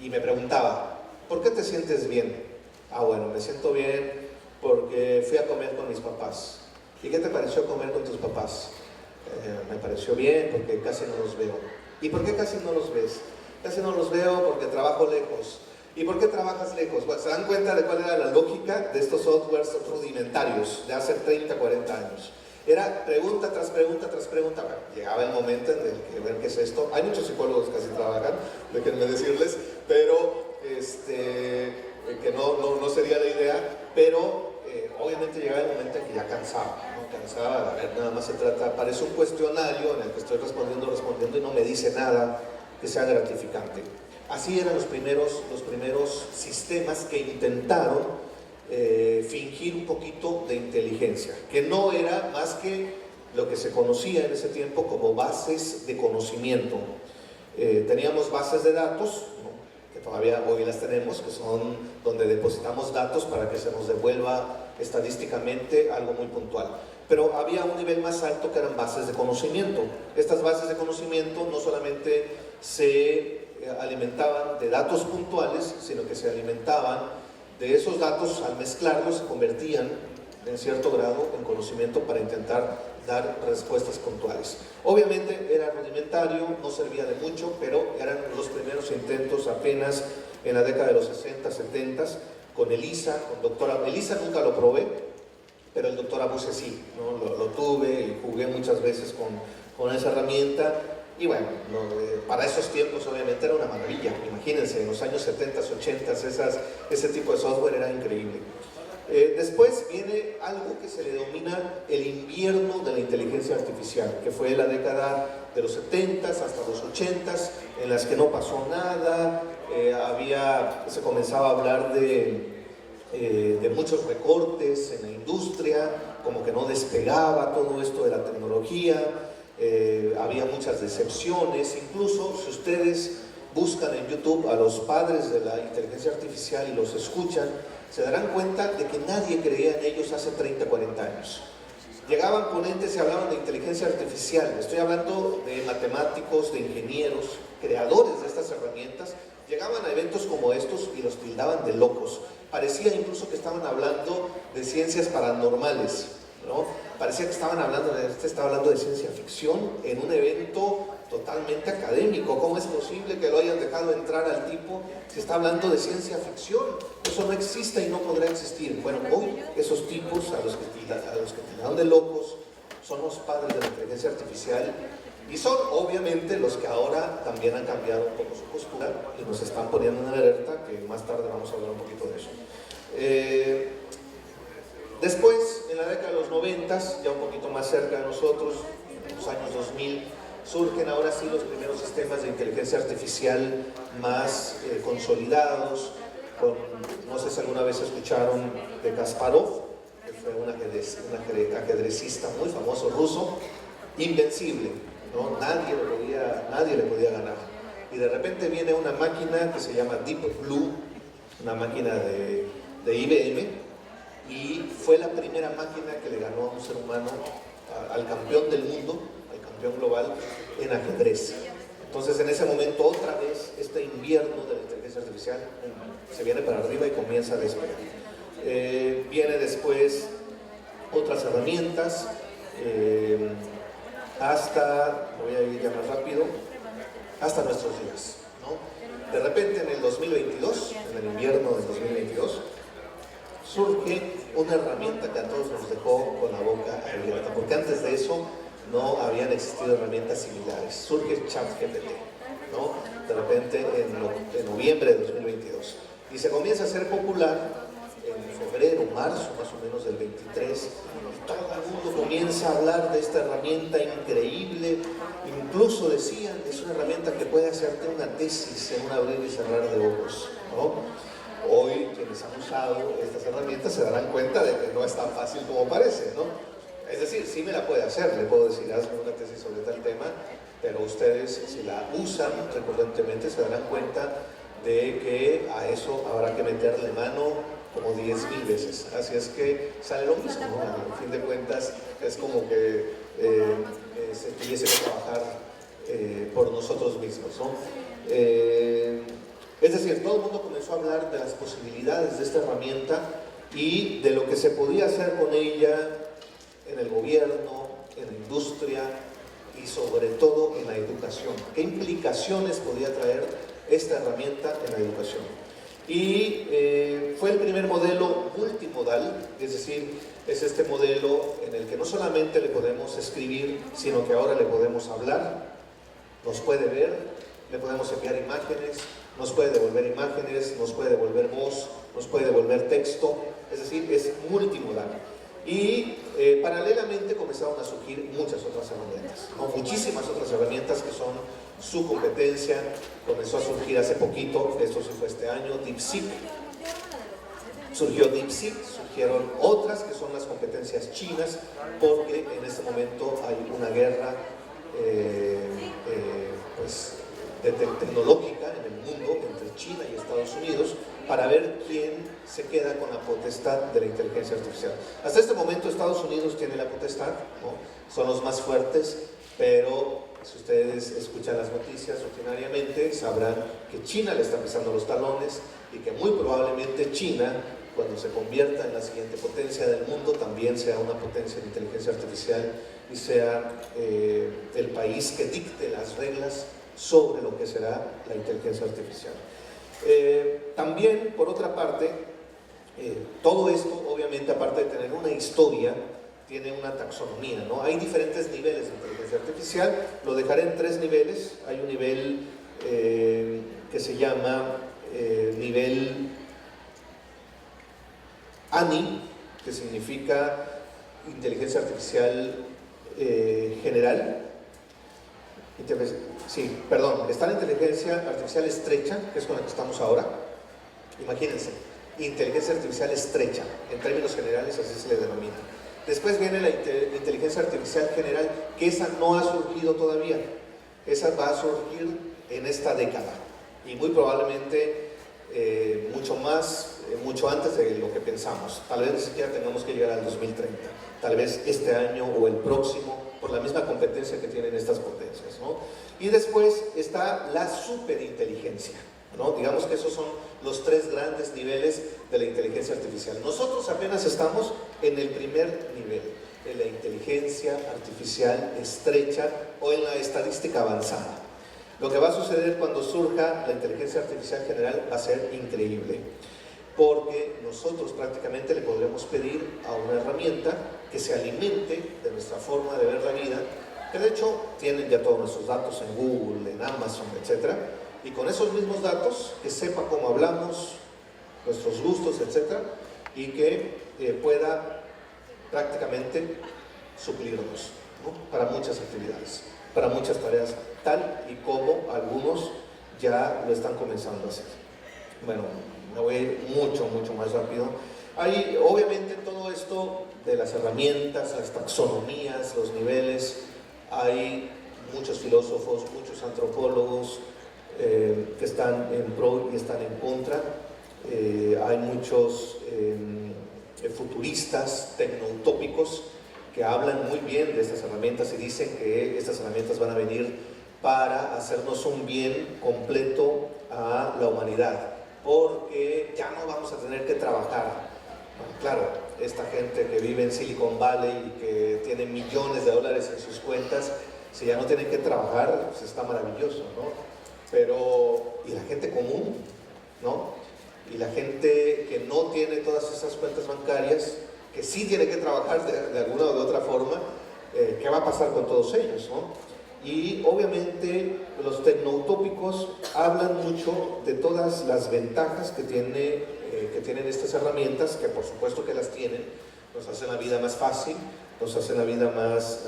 Y me preguntaba, ¿por qué te sientes bien? Ah, bueno, me siento bien porque fui a comer con mis papás. ¿Y qué te pareció comer con tus papás? Me pareció bien porque casi no los veo. ¿Y por qué casi no los ves? Casi no los veo porque trabajo lejos. ¿Y por qué trabajas lejos? Bueno, ¿se dan cuenta de cuál era la lógica de estos softwares rudimentarios de hace 30, 40 años? Era pregunta tras pregunta tras pregunta. Bueno, llegaba el momento en el que ver qué es esto. Hay muchos psicólogos que así trabajan, déjenme decirles, pero que no sería la idea, pero obviamente llegaba el momento en que ya cansaba, ¿no? Cansaba, a ver, nada más se trata, parece un cuestionario en el que estoy respondiendo y no me dice nada que sea gratificante. Así eran los primeros sistemas que intentaron fingir un poquito de inteligencia, que no era más que lo que se conocía en ese tiempo como bases de conocimiento. Teníamos bases de datos, ¿no?, que todavía hoy las tenemos, que son donde depositamos datos para que se nos devuelva estadísticamente algo muy puntual. Pero había un nivel más alto que eran bases de conocimiento. Estas bases de conocimiento no solamente se alimentaban de datos puntuales, sino que se alimentaban de esos datos. Al mezclarlos se convertían en cierto grado en conocimiento para intentar dar respuestas puntuales. Obviamente era rudimentario, no servía de mucho, pero eran los primeros intentos apenas en la década de los 60, 70, con ELISA, con doctora. ELISA nunca lo probé, pero el doctor Abuse sí, ¿no? Lo tuve y jugué muchas veces con esa herramienta. Y bueno, para esos tiempos obviamente era una maravilla. Imagínense, en los años 70, 80, ese tipo de software era increíble. Después viene algo que se le denomina el invierno de la inteligencia artificial, que fue la década de los 70 hasta los 80, en las que no pasó nada. Se comenzaba a hablar de muchos recortes en la industria, como que no despegaba todo esto de la tecnología. Había muchas decepciones. Incluso si ustedes buscan en YouTube a los padres de la inteligencia artificial y los escuchan, se darán cuenta de que nadie creía en ellos hace 30, 40 años. Llegaban ponentes y hablaban de inteligencia artificial. Estoy hablando de matemáticos, de ingenieros, creadores de estas herramientas. Llegaban a eventos como estos y los tildaban de locos. Parecía incluso que estaban hablando de ciencias paranormales, ¿no? Parecía que estaba hablando de ciencia ficción en un evento totalmente académico. ¿Cómo es posible que lo hayan dejado entrar al tipo si está hablando de ciencia ficción? Eso no existe y no podrá existir. Bueno, hoy esos tipos a los que tildan de locos son los padres de la inteligencia artificial y son obviamente los que ahora también han cambiado un poco su postura y nos están poniendo en alerta, que más tarde vamos a hablar un poquito de eso. Después, en la década de los 90, ya un poquito más cerca de nosotros, en los años 2000, surgen ahora sí los primeros sistemas de inteligencia artificial más consolidados. No sé si alguna vez escucharon de Kasparov, que fue un ajedrecista muy famoso ruso, invencible, ¿no? Nadie le podía ganar. Y de repente viene una máquina que se llama Deep Blue, una máquina de IBM, y fue la primera máquina que le ganó a un ser humano, al campeón del mundo, al campeón global en ajedrez. Entonces en ese momento otra vez este invierno de la inteligencia artificial se viene para arriba y comienza a despegar. Viene después otras herramientas, voy a ir ya más rápido, hasta nuestros días, ¿no? De repente en el 2022, en el invierno del 2022, surge una herramienta que a todos nos dejó con la boca abierta, porque antes de eso no habían existido herramientas similares. Surge ChatGPT, ¿no? De repente en noviembre de 2022. Y se comienza a hacer popular en febrero, marzo más o menos del 23. Y todo el mundo comienza a hablar de esta herramienta increíble. Incluso decían, es una herramienta que puede hacerte una tesis en un abrir y cerrar de ojos, ¿no? Hoy quienes han usado estas herramientas se darán cuenta de que no es tan fácil como parece, ¿no? Es decir, sí me la puede hacer, le puedo decir, hazme una tesis sobre tal tema, pero ustedes, si la usan recurrentemente, se darán cuenta de que a eso habrá que meterle mano como 10.000 veces. Así es que sale lo mismo, ¿no? A fin de cuentas, es como que se tuviese que trabajar por nosotros mismos, ¿no? Es decir, todo el mundo comenzó a hablar de las posibilidades de esta herramienta y de lo que se podía hacer con ella en el gobierno, en la industria y sobre todo en la educación. ¿Qué implicaciones podía traer esta herramienta en la educación? Y fue el primer modelo multimodal, es decir, es este modelo en el que no solamente le podemos escribir, sino que ahora le podemos hablar, nos puede ver, le podemos enviar imágenes, Nos puede devolver imágenes, nos puede devolver voz, nos puede devolver texto, es decir, es multimodal. Y paralelamente comenzaron a surgir muchas otras herramientas, ¿no? Muchísimas otras herramientas que son su competencia. Comenzó a surgir hace poquito, esto sí fue este año, DeepSeek. Surgió DeepSeek, surgieron otras que son las competencias chinas, porque en este momento hay una guerra pues, tecnológica en el mundo entre China y Estados Unidos para ver quién se queda con la potestad de la inteligencia artificial. Hasta este momento Estados Unidos tiene la potestad, ¿no? Son los más fuertes, pero si ustedes escuchan las noticias rutinariamente sabrán que China le está pisando los talones y que muy probablemente China, cuando se convierta en la siguiente potencia del mundo, también sea una potencia de inteligencia artificial y sea el país que dicte las reglas sobre lo que será la inteligencia artificial. También, por otra parte, todo esto, obviamente, aparte de tener una historia, tiene una taxonomía, ¿no? Hay diferentes niveles de inteligencia artificial, lo dejaré en 3 niveles. Hay un nivel que se llama nivel ANI, que significa inteligencia artificial general. Está la inteligencia artificial estrecha, que es con la que estamos ahora. Imagínense, inteligencia artificial estrecha, en términos generales así se le denomina. Después viene la inteligencia artificial general, que esa no ha surgido todavía. Esa va a surgir en esta década y muy probablemente mucho antes de lo que pensamos. Tal vez ni siquiera tengamos que llegar al 2030, tal vez este año o el próximo, por la misma competencia que tienen estas potencias, ¿no? Y después está la superinteligencia, ¿no? Digamos que esos son los 3 grandes niveles de la inteligencia artificial. Nosotros apenas estamos en el primer nivel, en la inteligencia artificial estrecha o en la estadística avanzada. Lo que va a suceder cuando surja la inteligencia artificial general va a ser increíble, porque nosotros prácticamente le podremos pedir a una herramienta que se alimente de nuestra forma de ver la vida, que de hecho tienen ya todos nuestros datos en Google, en Amazon, etc. Y con esos mismos datos, que sepa cómo hablamos, nuestros gustos, etc. Y que pueda prácticamente suplirnos, ¿no? Para muchas actividades, para muchas tareas, tal y como algunos ya lo están comenzando a hacer. Bueno, me voy a ir mucho más rápido. Hay, obviamente, todo esto de las herramientas, las taxonomías, los niveles, hay muchos filósofos, muchos antropólogos que están en pro y están en contra. Hay muchos futuristas, tecnoutópicos, que hablan muy bien de estas herramientas y dicen que estas herramientas van a venir para hacernos un bien completo a la humanidad, porque ya no vamos a tener que trabajar. Bueno, claro, esta gente que vive en Silicon Valley y que tiene millones de dólares en sus cuentas, si ya no tienen que trabajar, pues está maravilloso, ¿no? Pero, ¿y la gente común? ¿No? Y la gente que no tiene todas esas cuentas bancarias, que sí tiene que trabajar de alguna o de otra forma, ¿qué va a pasar con todos ellos, ¿no? Y obviamente los tecnoutópicos hablan mucho de todas las ventajas que tienen estas herramientas, que por supuesto que las tienen, nos hacen la vida más fácil, nos hacen la vida más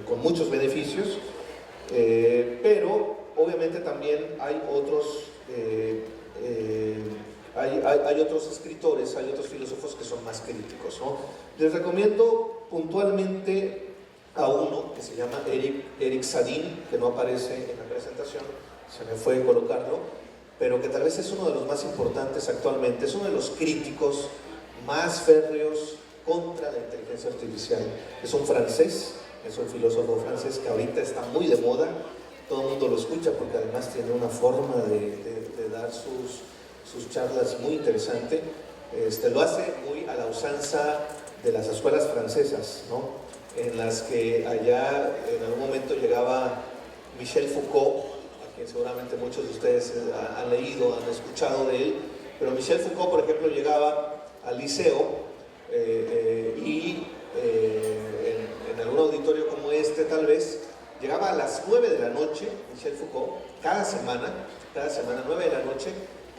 con muchos beneficios, pero obviamente también hay otros hay otros escritores, hay otros filósofos que son más críticos, ¿no? Les recomiendo puntualmente a uno que se llama Eric Sadin, que no aparece en la presentación, se me fue colocarlo, pero que tal vez es uno de los más importantes actualmente, es uno de los críticos más férreos contra la inteligencia artificial. Es un francés, es un filósofo francés que ahorita está muy de moda, todo el mundo lo escucha porque además tiene una forma de dar sus charlas muy interesante. Lo hace muy a la usanza de las escuelas francesas, ¿no? En las que allá en algún momento llegaba Michel Foucault, a quien seguramente muchos de ustedes han leído, han escuchado de él, pero Michel Foucault, por ejemplo, llegaba al liceo y en algún auditorio como este tal vez, llegaba a las 9 de la noche, Michel Foucault, cada semana, cada semana, 9 de la noche,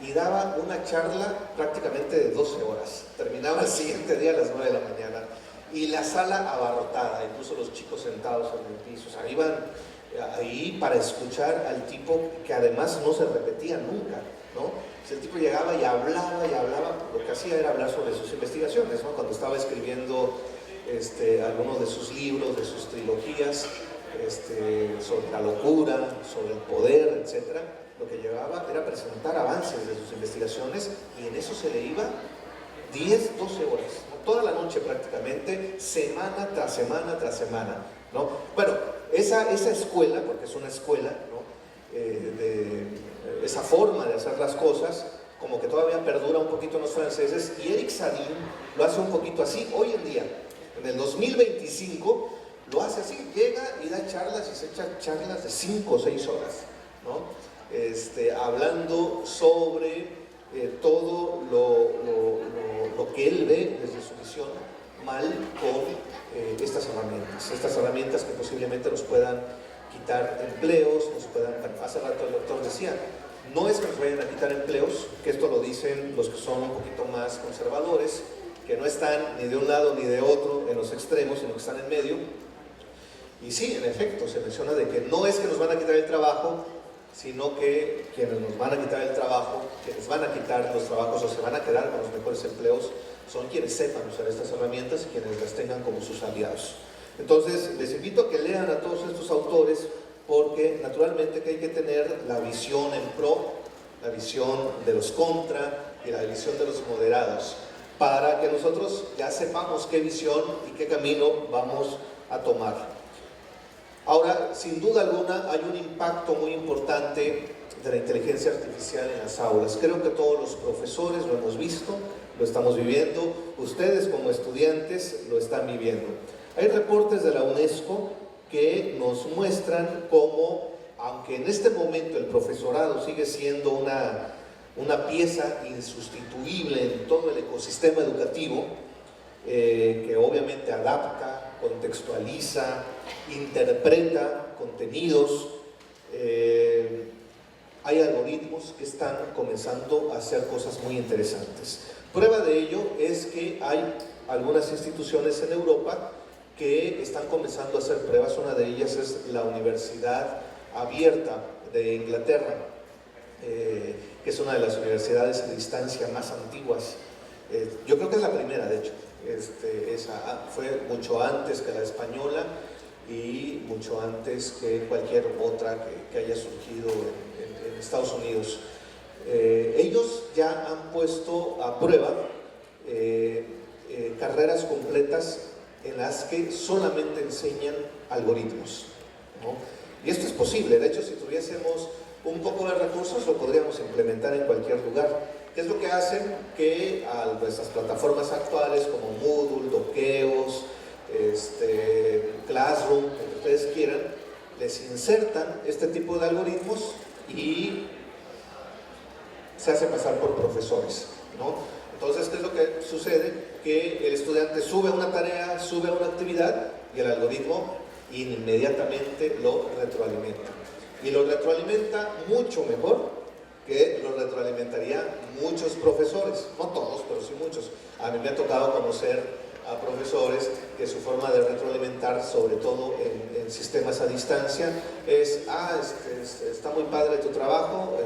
y daba una charla prácticamente de 12 horas. Terminaba el siguiente día a las 9 de la mañana y la sala abarrotada, incluso los chicos sentados en el piso. O sea, iban ahí para escuchar al tipo que además no se repetía nunca, ¿no? El tipo llegaba y hablaba, lo que hacía era hablar sobre sus investigaciones, ¿no? Cuando estaba escribiendo algunos de sus libros, de sus trilogías, sobre la locura, sobre el poder, etc., lo que llevaba era presentar avances de sus investigaciones y en eso se le iba 10, 12 horas, ¿no? Toda la noche prácticamente, semana tras semana tras semana, ¿no? Bueno, esa escuela, porque es una escuela, ¿no? Esa forma de hacer las cosas, como que todavía perdura un poquito en los franceses, y Eric Sadin lo hace un poquito así hoy en día. En el 2025 lo hace así, llega y da charlas y se echa charlas de 5 o 6 horas, ¿no? Hablando sobre todo lo que él ve desde su visión mal con estas herramientas que posiblemente nos puedan quitar empleos, hace rato el doctor decía, no es que nos vayan a quitar empleos, que esto lo dicen los que son un poquito más conservadores, que no están ni de un lado ni de otro en los extremos, sino que están en medio. Y sí, en efecto, se menciona de que no es que nos van a quitar el trabajo, sino que quienes nos van a quitar el trabajo, quienes van a quitar los trabajos o se van a quedar con los mejores empleos, son quienes sepan usar estas herramientas y quienes las tengan como sus aliados. Entonces, les invito a que lean a todos estos autores, porque naturalmente que hay que tener la visión en pro, la visión de los contra y la visión de los moderados, para que nosotros ya sepamos qué visión y qué camino vamos a tomar. Ahora, sin duda alguna, hay un impacto muy importante de la inteligencia artificial en las aulas. Creo que todos los profesores lo hemos visto, lo estamos viviendo, ustedes como estudiantes lo están viviendo. Hay reportes de la UNESCO que nos muestran cómo, aunque en este momento el profesorado sigue siendo una pieza insustituible en todo el ecosistema educativo, que obviamente adapta, contextualiza, interpreta contenidos, hay algoritmos que están comenzando a hacer cosas muy interesantes. Prueba de ello es que hay algunas instituciones en Europa que están comenzando a hacer pruebas. Una de ellas es la Universidad Abierta de Inglaterra, que es una de las universidades a distancia más antiguas. Yo creo que es la primera, de hecho. Esa fue mucho antes que la española y mucho antes que cualquier otra que haya surgido en Estados Unidos. Ellos ya han puesto a prueba carreras completas en las que solamente enseñan algoritmos, ¿no? Y esto es posible. De hecho, si tuviésemos un poco de recursos, lo podríamos implementar en cualquier lugar. ¿Qué es lo que hacen? Que a nuestras plataformas actuales como Moodle, Doqueos, Classroom, lo que ustedes quieran, les insertan este tipo de algoritmos y se hace pasar por profesores, ¿no? Entonces, ¿qué es lo que sucede? Que el estudiante sube una tarea, sube una actividad y el algoritmo inmediatamente lo retroalimenta. Y lo retroalimenta mucho mejor que lo retroalimentaría muchos profesores, no todos, pero sí muchos. A mí me ha tocado conocer a profesores que su forma de retroalimentar, sobre todo en sistemas a distancia, es: está muy padre tu trabajo,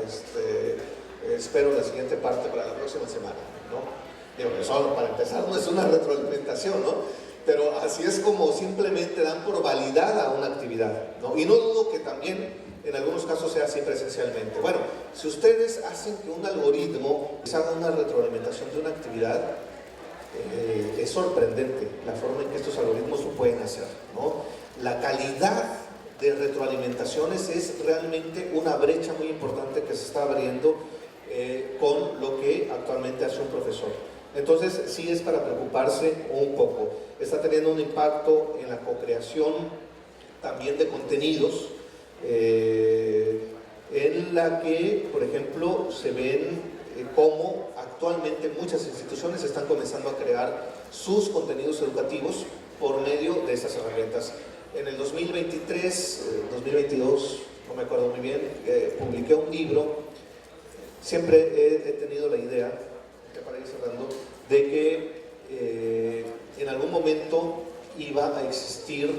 espero la siguiente parte para la próxima semana, ¿no? Digo, eso para empezar no es una retroalimentación, ¿no? Pero así es como simplemente dan por validada una actividad, ¿no? Y no dudo que también en algunos casos sea así presencialmente. Bueno, si ustedes hacen que un algoritmo les haga una retroalimentación de una actividad, es sorprendente la forma en que estos algoritmos lo pueden hacer, ¿no? La calidad de retroalimentaciones es realmente una brecha muy importante que se está abriendo con lo que actualmente hace un profesor. Entonces, sí es para preocuparse un poco. Está teniendo un impacto en la co-creación también de contenidos, en la que, por ejemplo, se ven cómo actualmente muchas instituciones están comenzando a crear sus contenidos educativos por medio de estas herramientas. En el 2023, 2022, no me acuerdo muy bien, publiqué un libro Siempre he tenido la idea, ya para ir cerrando, de que en algún momento iba a existir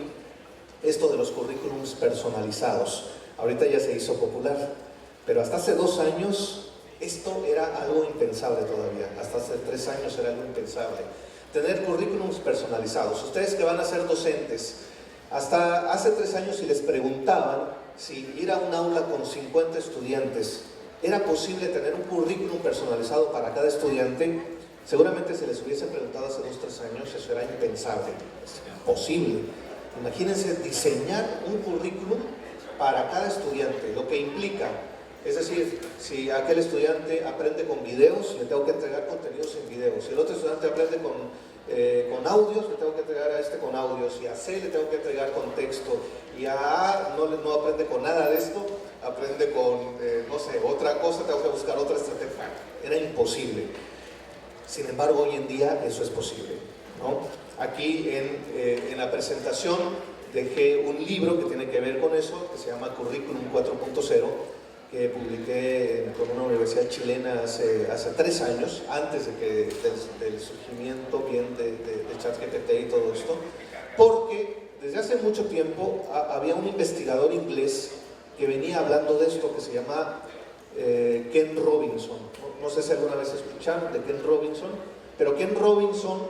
esto de los currículums personalizados. Ahorita ya se hizo popular, pero hasta hace 2 años esto era algo impensable todavía. Hasta hace 3 años era algo impensable. Tener currículums personalizados. Ustedes que van a ser docentes, hasta hace 3 años si les preguntaban si ir a un aula con 50 estudiantes era posible tener un currículum personalizado para cada estudiante, seguramente si les hubiese preguntado hace 2 o 3 años, eso era impensable, es imposible. Imagínense diseñar un currículum para cada estudiante, lo que implica, es decir, si aquel estudiante aprende con videos, le tengo que entregar contenidos en videos. Si el otro estudiante aprende con audios, le tengo que entregar a este con audios. Y a C le tengo que entregar con texto. Y a A no aprende con nada de esto, aprende con, no sé, otra cosa, tengo que buscar otra estrategia. Era imposible. Sin embargo, hoy en día eso es posible, ¿no? Aquí en la presentación dejé un libro que tiene que ver con eso, que se llama Currículum 4.0, que publiqué con una universidad chilena hace 3 años, antes del surgimiento bien de ChatGPT y todo esto, porque desde hace mucho tiempo había un investigador inglés que venía hablando de esto, que se llama Ken Robinson. No sé si alguna vez escucharon de Ken Robinson, pero Ken Robinson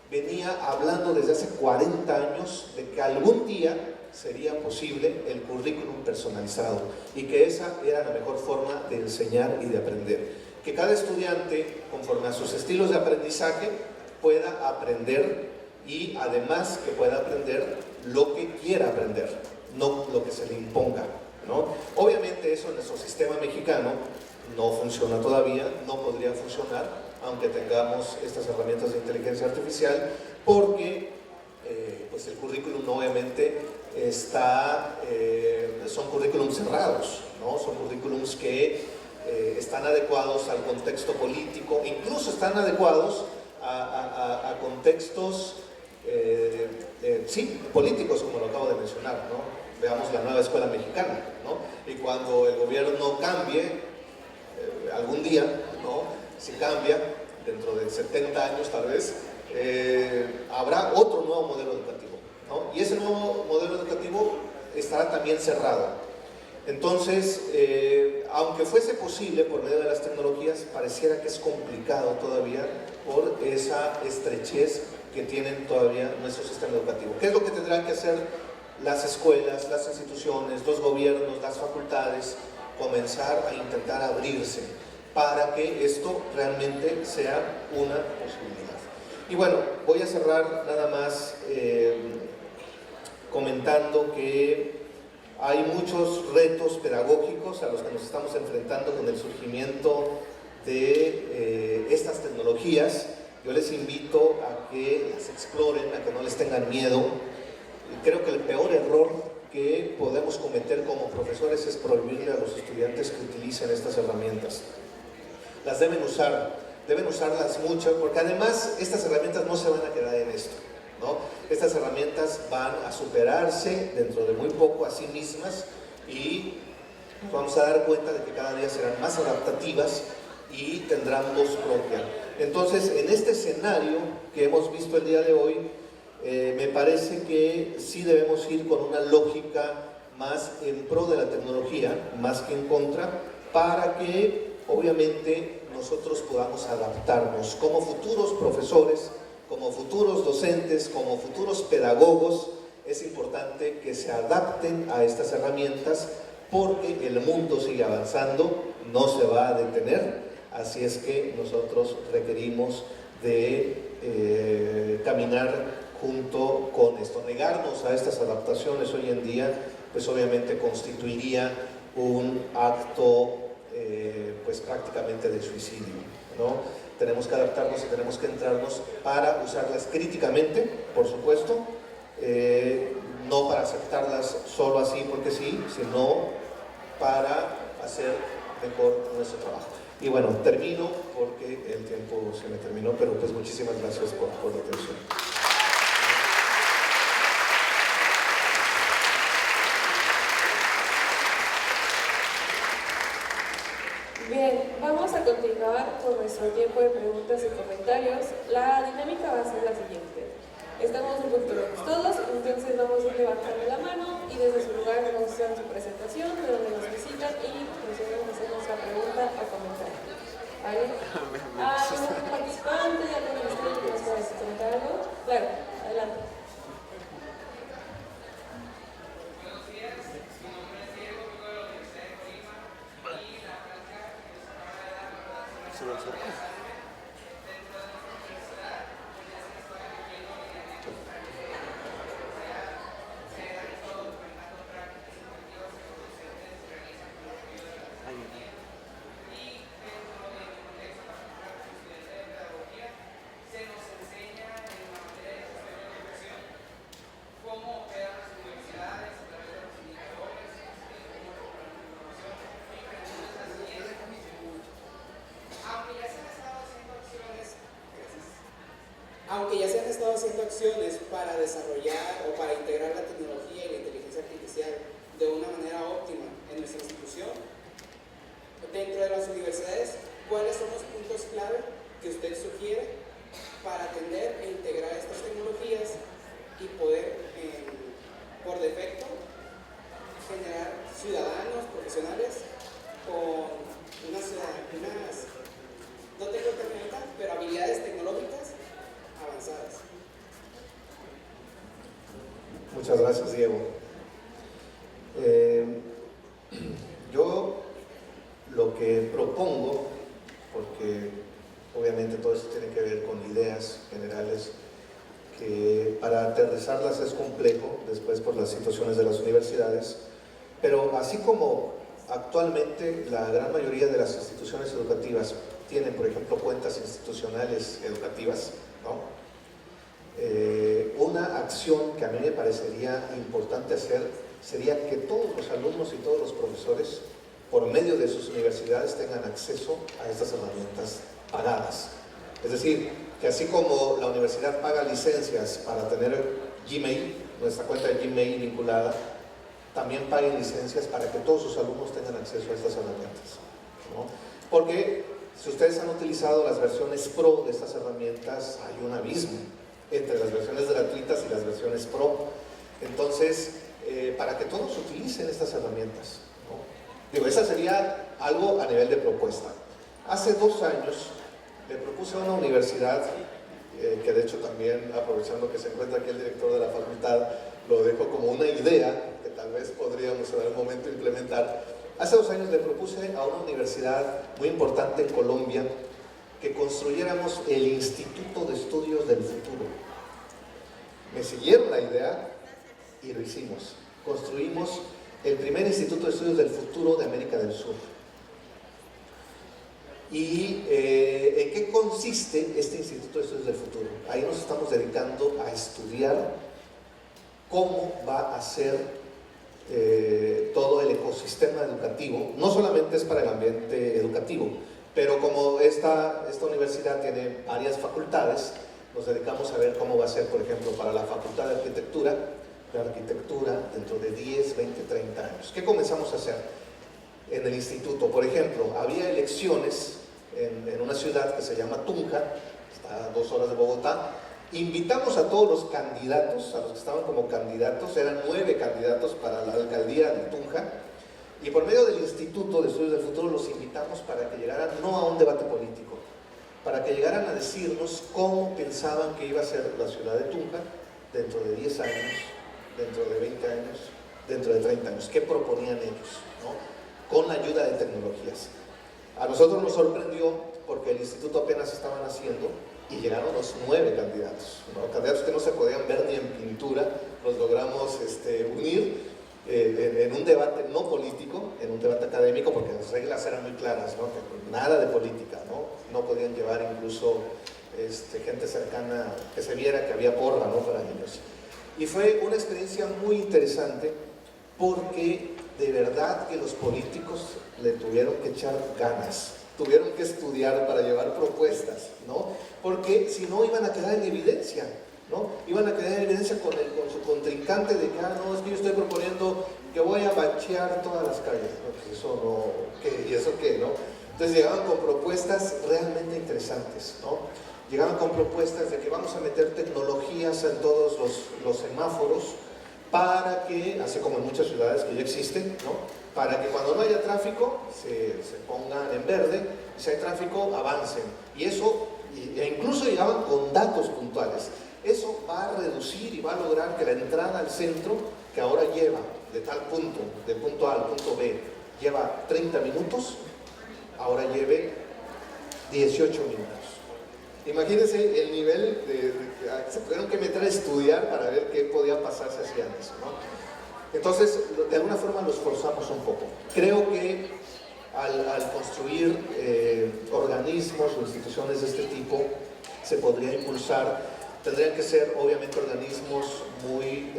venía hablando desde hace 40 años de que algún día sería posible el currículum personalizado y que esa era la mejor forma de enseñar y de aprender. Que cada estudiante, conforme a sus estilos de aprendizaje, pueda aprender y además que pueda aprender lo que quiera aprender, no lo que se le imponga, ¿no? Obviamente eso en nuestro sistema mexicano no funciona todavía, no podría funcionar, aunque tengamos estas herramientas de inteligencia artificial, porque pues el currículum obviamente son currículums cerrados, ¿no? Son currículums que están adecuados al contexto político, incluso están adecuados a contextos sí, políticos, como lo acabo de mencionar, ¿no? Veamos la nueva escuela mexicana, ¿no? Y cuando el gobierno cambie, algún día, ¿no? Si cambia, dentro de 70 años tal vez, habrá otro nuevo modelo educativo, ¿no? Y ese nuevo modelo educativo estará también cerrado. Entonces, aunque fuese posible por medio de las tecnologías, pareciera que es complicado todavía por esa estrechez que tienen todavía nuestro sistema educativo. ¿Qué es lo que tendrán que hacer las escuelas, las instituciones, los gobiernos, las facultades? Comenzar a intentar abrirse para que esto realmente sea una posibilidad. Y bueno, voy a cerrar nada más comentando que hay muchos retos pedagógicos a los que nos estamos enfrentando con el surgimiento de estas tecnologías. Yo les invito a que las exploren, a que no les tengan miedo. Creo que el peor error que podemos cometer como profesores es prohibirle a los estudiantes que utilicen estas herramientas. Las deben usarlas mucho, porque además estas herramientas no se van a quedar en esto, ¿no? Estas herramientas van a superarse dentro de muy poco a sí mismas y nos vamos a dar cuenta de que cada día serán más adaptativas y tendrán voz propia. Entonces, en este escenario que hemos visto el día de hoy, me parece que sí debemos ir con una lógica más en pro de la tecnología, más que en contra, para que obviamente nosotros podamos adaptarnos como futuros profesores, como futuros docentes, como futuros pedagogos. Es importante que se adapten a estas herramientas porque el mundo sigue avanzando, no se va a detener, así es que nosotros requerimos de caminar junto con esto. Negarnos a estas adaptaciones hoy en día, pues obviamente constituiría un acto pues prácticamente de suicidio, ¿no? Tenemos que adaptarnos y tenemos que entrarnos para usarlas críticamente, por supuesto, no para aceptarlas solo así porque sí, sino para hacer mejor nuestro trabajo. Y bueno, termino porque el tiempo se me terminó, pero pues muchísimas gracias por la atención. Bien, vamos nuestro tiempo de preguntas y comentarios. La dinámica va a ser la siguiente. Estamos un poquito locos todos, entonces vamos a ir levantando la mano y desde su lugar nos muestran su presentación, de donde nos visitan y procedemos a hacer nuestra pregunta o comentario. ¿Vale? ¿Algún participante, algún inscrito que nos pueda comentar algo? Claro, adelante. Aunque ya se han estado haciendo acciones para desarrollar o para integrar la tecnología y la inteligencia artificial de una manera óptima en nuestra institución, dentro de las universidades, ¿cuáles son los puntos clave que usted sugiere para atender e integrar estas tecnologías y poder, por defecto, generar ciudadanos profesionales con unas no tengo el término ahorita, pero habilidades tecnológicas avanzadas? Muchas gracias, Diego. Yo lo que propongo, porque obviamente todo esto tiene que ver con ideas generales, que para aterrizarlas es complejo después por las situaciones de las universidades, pero así como actualmente la gran mayoría de las instituciones educativas tienen, por ejemplo, cuentas institucionales educativas, ¿no? Una acción que a mí me parecería importante hacer sería que todos los alumnos y todos los profesores, por medio de sus universidades, tengan acceso a estas herramientas pagadas. Es decir, que así como la universidad paga licencias para tener Gmail, nuestra cuenta de Gmail vinculada, también paguen licencias para que todos sus alumnos tengan acceso a estas herramientas, ¿no? Porque si ustedes han utilizado las versiones Pro de estas herramientas, hay un abismo entre las versiones gratuitas y las versiones Pro. Entonces, para que todos utilicen estas herramientas, ¿no? Digo, esa sería algo a nivel de propuesta. Hace 2 años le propuse a una universidad, que de hecho también, aprovechando que se encuentra aquí el director de la facultad, lo dejo como una idea que tal vez podríamos en algún momento implementar. Hace 2 años le propuse a una universidad muy importante en Colombia que construyéramos el Instituto de Estudios del Futuro. Me siguieron la idea y lo hicimos. Construimos el primer Instituto de Estudios del Futuro de América del Sur. ¿Y en qué consiste este Instituto de Estudios del Futuro? Ahí nos estamos dedicando a estudiar cómo va a ser todo el ecosistema educativo. No solamente es para el ambiente educativo, pero como esta universidad tiene varias facultades, nos dedicamos a ver cómo va a ser, por ejemplo, para la Facultad de Arquitectura, la arquitectura dentro de 10, 20, 30 años. ¿Qué comenzamos a hacer en el instituto? Por ejemplo, había elecciones en una ciudad que se llama Tunja, está a 2 horas de Bogotá. Invitamos a todos los candidatos, a los que estaban como candidatos, eran 9 candidatos para la alcaldía de Tunja, y por medio del Instituto de Estudios del Futuro los invitamos para que llegaran no a un debate político, para que llegaran a decirnos cómo pensaban que iba a ser la ciudad de Tunja dentro de 10 años, dentro de 20 años, dentro de 30 años, qué proponían ellos, ¿no? Con la ayuda de tecnologías. A nosotros nos sorprendió porque el instituto apenas estaba naciendo y llegaron los 9 candidatos, ¿no? Candidatos que no se podían ver ni en pintura. Los logramos unir en un debate no político, en un debate académico, porque las reglas eran muy claras, ¿no? Que nada de política, ¿no? No podían llevar incluso gente cercana que se viera que había porra, ¿no? Para ellos. Y fue una experiencia muy interesante porque de verdad que los políticos le tuvieron que echar ganas, tuvieron que estudiar para llevar propuestas, ¿no? Porque si no iban a quedar en evidencia, ¿no? Iban a quedar en evidencia con su contrincante de que, no, es que yo estoy proponiendo que voy a bachear todas las calles, ¿no? Pues eso no, ¿qué? ¿Y eso qué, no? Entonces llegaban con propuestas realmente interesantes, ¿no? Llegaban con propuestas de que vamos a meter tecnologías en todos los semáforos para que, así como en muchas ciudades que ya existen, ¿no? Para que cuando no haya tráfico se pongan en verde, y si hay tráfico avancen. Y eso, e incluso llegaban con datos puntuales. Eso va a reducir y va a lograr que la entrada al centro, que ahora lleva de tal punto, del punto A al punto B, lleva 30 minutos, ahora lleve 18 minutos. Imagínense el nivel se tuvieron que meter a estudiar para ver qué podía pasar si hacían eso, ¿no? Entonces, de alguna forma los forzamos un poco. Creo que al construir organismos o instituciones de este tipo, se podría impulsar, tendrían que ser obviamente organismos muy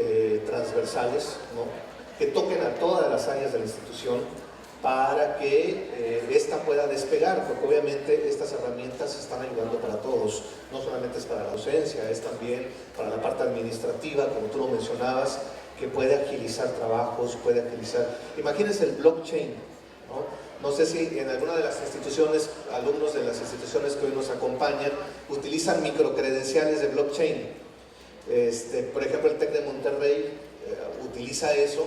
transversales, ¿no? Que toquen a todas las áreas de la institución para que ésta pueda despegar, porque obviamente estas herramientas están ayudando para todos, no solamente es para la docencia, es también para la parte administrativa, como tú lo mencionabas, que puede agilizar trabajos, puede agilizar... Imagínense el blockchain, ¿no? No sé si en alguna de las instituciones, alumnos de las instituciones que hoy nos acompañan, utilizan microcredenciales de blockchain. Por ejemplo, el TEC de Monterrey utiliza eso.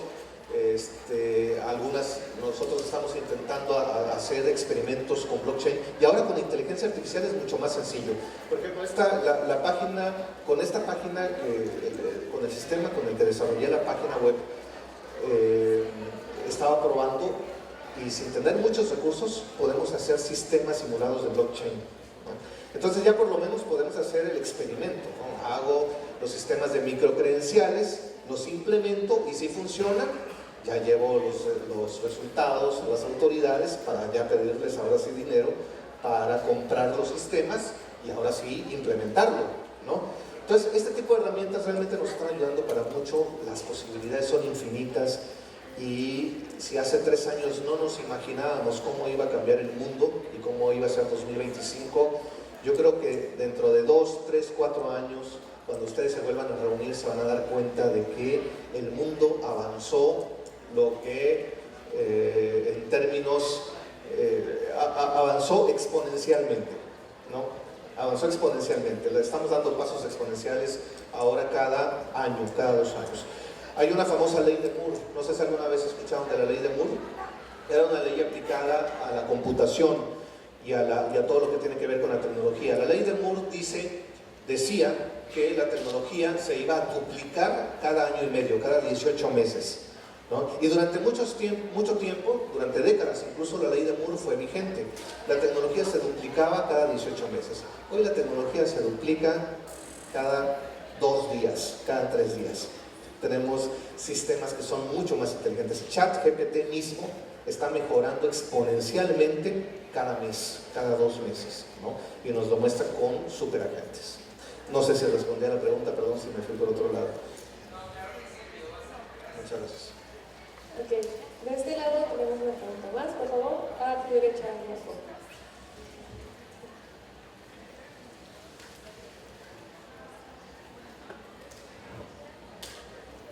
Nosotros estamos intentando hacer experimentos con blockchain y ahora con inteligencia artificial es mucho más sencillo. Por ejemplo, con esta página, con el sistema con el que desarrollé la página web, estaba probando y sin tener muchos recursos podemos hacer sistemas simulados de blockchain, ¿no? Entonces ya por lo menos podemos hacer el experimento, ¿no? Hago los sistemas de microcredenciales, los implemento y si funcionan, ya llevo los resultados a las autoridades para ya pedirles ahora sí dinero para comprar los sistemas y ahora sí implementarlo, ¿no? Entonces, este tipo de herramientas realmente nos están ayudando para mucho, las posibilidades son infinitas y si hace 3 años no nos imaginábamos cómo iba a cambiar el mundo y cómo iba a ser 2025, yo creo que dentro de 2, 3, 4 años, cuando ustedes se vuelvan a reunir, se van a dar cuenta de que el mundo avanzó, lo que en términos avanzó exponencialmente, ¿no? Avanzó exponencialmente, le estamos dando pasos exponenciales ahora cada año, cada 2 años. Hay una famosa ley de Moore, no sé si alguna vez escucharon de la ley de Moore. Era una ley aplicada a la computación y a todo lo que tiene que ver con la tecnología. La ley de Moore decía que la tecnología se iba a duplicar cada año y medio, cada 18 meses, ¿no? Y durante mucho tiempo, durante décadas, incluso la ley de Moore fue vigente. La tecnología se duplicaba cada 18 meses. Hoy la tecnología se duplica cada 2 días, cada 3 días. Tenemos sistemas que son mucho más inteligentes. ChatGPT mismo está mejorando exponencialmente cada mes, cada 2 meses, ¿no? Y nos lo muestra con superagentes. No sé si respondí a la pregunta, perdón si me fui por otro lado. Muchas gracias. Ok, de este lado tenemos una pregunta más, por favor, a tu derecha, por favor.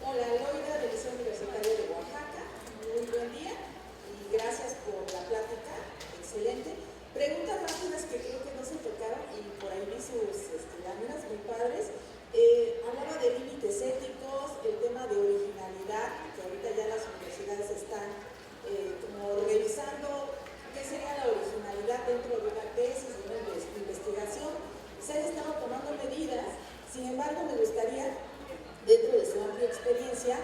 Hola, Loida del Liceo Universitario de Oaxaca, muy buen día y gracias por la plática, excelente. Preguntas rápidas que creo que no se tocaron y por ahí vi sus láminas muy padres. Hablaba de límites éticos, el tema de originalidad, que ahorita ya las universidades están como revisando qué sería la originalidad dentro de una tesis, de una investigación. Se han estado tomando medidas, sin embargo me gustaría, dentro de su amplia experiencia,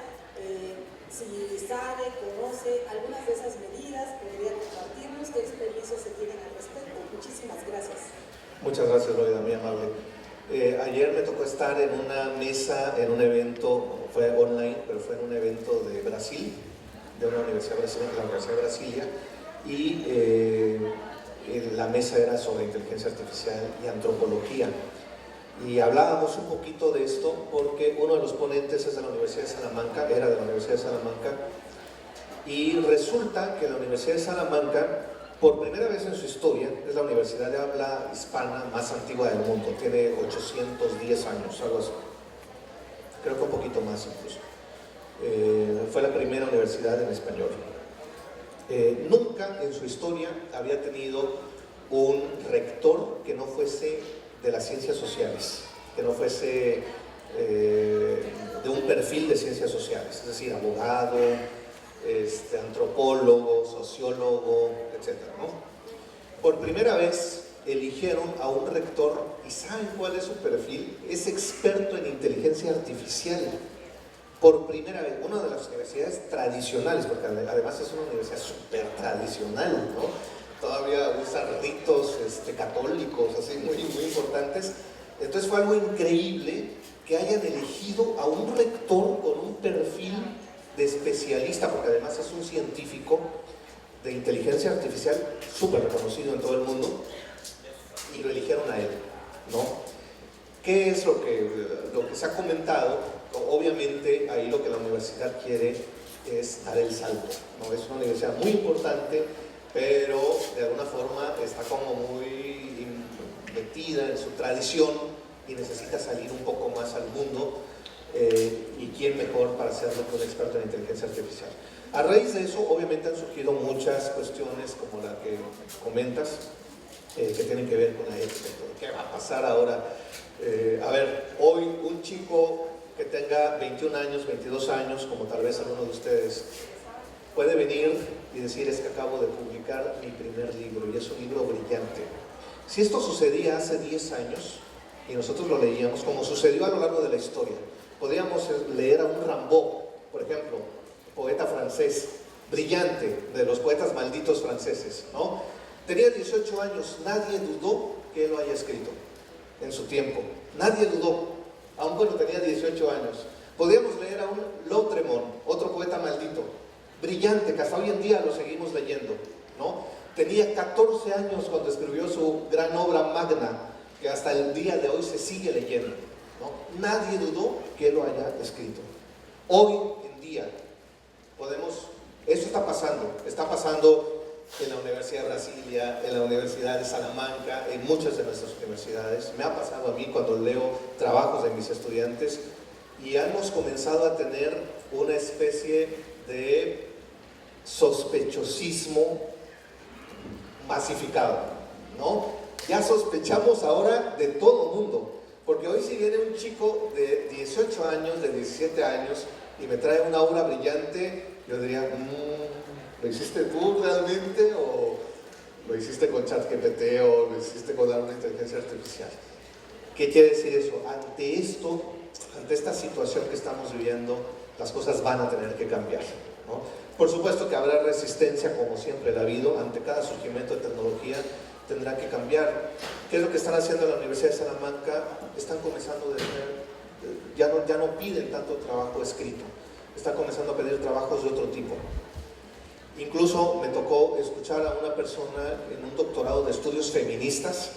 si sabe, conoce algunas de esas medidas, podría compartirnos qué experiencias se tienen al respecto. Muchísimas gracias. Muchas gracias, Loida, muy amable. Ayer me tocó estar en una mesa, en un evento, fue online, pero fue en un evento de Brasil, de una universidad brasileña, la Universidad de Brasilia, y la mesa era sobre inteligencia artificial y antropología. Y hablábamos un poquito de esto porque uno de los ponentes es de la Universidad de Salamanca, era de la Universidad de Salamanca, y resulta que la Universidad de Salamanca, por primera vez en su historia, es la universidad de habla hispana más antigua del mundo, tiene 810 años, algo así, creo que un poquito más incluso. Fue la primera universidad en español. nunca en su historia había tenido un rector que no fuese de las ciencias sociales, que no fuese de un perfil de ciencias sociales, es decir, abogado, antropólogo, sociólogo, etc., ¿no? Por primera vez eligieron a un rector, y ¿saben cuál es su perfil? Es experto en inteligencia artificial. Por primera vez, una de las universidades tradicionales, porque además es una universidad súper tradicional, ¿no? Todavía usa ritos católicos, así muy importantes. Entonces fue algo increíble que hayan elegido a un rector con un perfil de especialista, porque además es un científico de inteligencia artificial súper reconocido en todo el mundo, y lo eligieron a él, ¿no? ¿Qué es lo que se ha comentado? Obviamente ahí lo que la universidad quiere es dar el salto, ¿no? Es una universidad muy importante, pero de alguna forma está como muy metida en su tradición y necesita salir un poco más al mundo, y quién mejor para hacerlo que un experto en inteligencia artificial. A raíz de eso, obviamente han surgido muchas cuestiones como la que comentas, que tienen que ver con la ética. ¿Qué va a pasar ahora? A ver, hoy un chico que tenga 21 años, 22 años, como tal vez alguno de ustedes, puede venir y decir: es que acabo de publicar mi primer libro, y es un libro brillante. Si esto sucedía hace 10 años, y nosotros lo leíamos, como sucedió a lo largo de la historia, podríamos leer a un Rimbaud, por ejemplo, poeta francés, brillante, de los poetas malditos franceses, ¿no? Tenía 18 años, nadie dudó que él lo haya escrito en su tiempo, nadie dudó, aun cuando tenía 18 años. Podríamos leer a un Lautréamont, otro poeta maldito, brillante, que hasta hoy en día lo seguimos leyendo, ¿no? Tenía 14 años cuando escribió su gran obra magna, que hasta el día de hoy se sigue leyendo, ¿no? Nadie dudó que él lo haya escrito. Hoy en día eso está pasando en la Universidad de Brasilia, en la Universidad de Salamanca, en muchas de nuestras universidades. Me ha pasado a mí cuando leo trabajos de mis estudiantes, y hemos comenzado a tener una especie de sospechosismo masificado, ¿no? Ya sospechamos ahora de todo mundo, porque hoy si viene un chico de 18 años, de 17 años, y me trae una obra brillante, yo diría: ¿lo hiciste tú realmente, o lo hiciste con ChatGPT, o lo hiciste con una inteligencia artificial? ¿Qué quiere decir eso? Ante esta situación que estamos viviendo, las cosas van a tener que cambiar, ¿no? Por supuesto que habrá resistencia, como siempre la ha habido, ante cada surgimiento de tecnología tendrá que cambiar. ¿Qué es lo que están haciendo en la Universidad de Salamanca? Están comenzando ya no piden tanto trabajo escrito, están comenzando a pedir trabajos de otro tipo. Incluso me tocó escuchar a una persona en un doctorado de estudios feministas,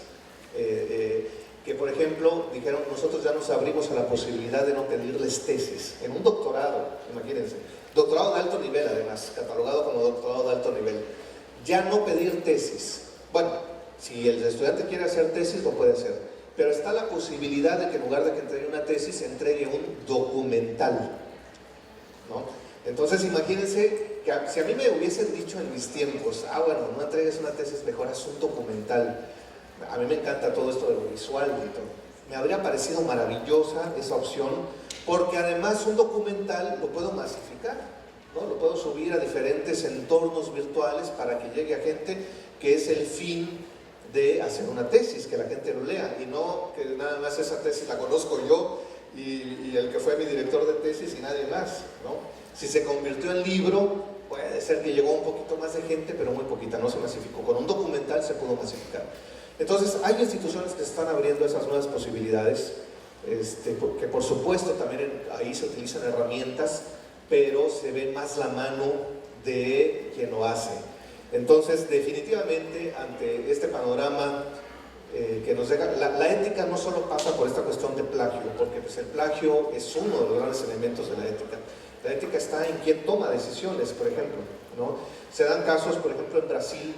que por ejemplo dijeron: nosotros ya nos abrimos a la posibilidad de no pedirles tesis en un doctorado, imagínense, doctorado de alto nivel, además catalogado como doctorado de alto nivel, ya no pedir tesis. Bueno, si el estudiante quiere hacer tesis, lo puede hacer, pero está la posibilidad de que en lugar de que entregue una tesis, entregue un documental, ¿no? Entonces imagínense que si a mí me hubiesen dicho en mis tiempos: bueno, no entregues una tesis, mejor haz un documental. A mí me encanta todo esto de lo visual y todo. Me habría parecido maravillosa esa opción, porque además un documental lo puedo masificar, ¿no? Lo puedo subir a diferentes entornos virtuales para que llegue a gente, que es el fin de hacer una tesis, que la gente lo lea, y no que nada más esa tesis la conozco yo y el que fue mi director de tesis y nadie más, ¿no? Si se convirtió en libro, puede ser que llegó un poquito más de gente, pero muy poquita, no se masificó. Con un documental se pudo masificar. Entonces hay instituciones que están abriendo esas nuevas posibilidades, que por supuesto también ahí se utilizan herramientas, pero se ve más la mano de quien lo hace. Entonces definitivamente ante este panorama que nos deja, la ética no solo pasa por esta cuestión de plagio, porque pues el plagio es uno de los grandes elementos de la ética. La ética está en quien toma decisiones, por ejemplo, ¿no? Se dan casos, por ejemplo en Brasil,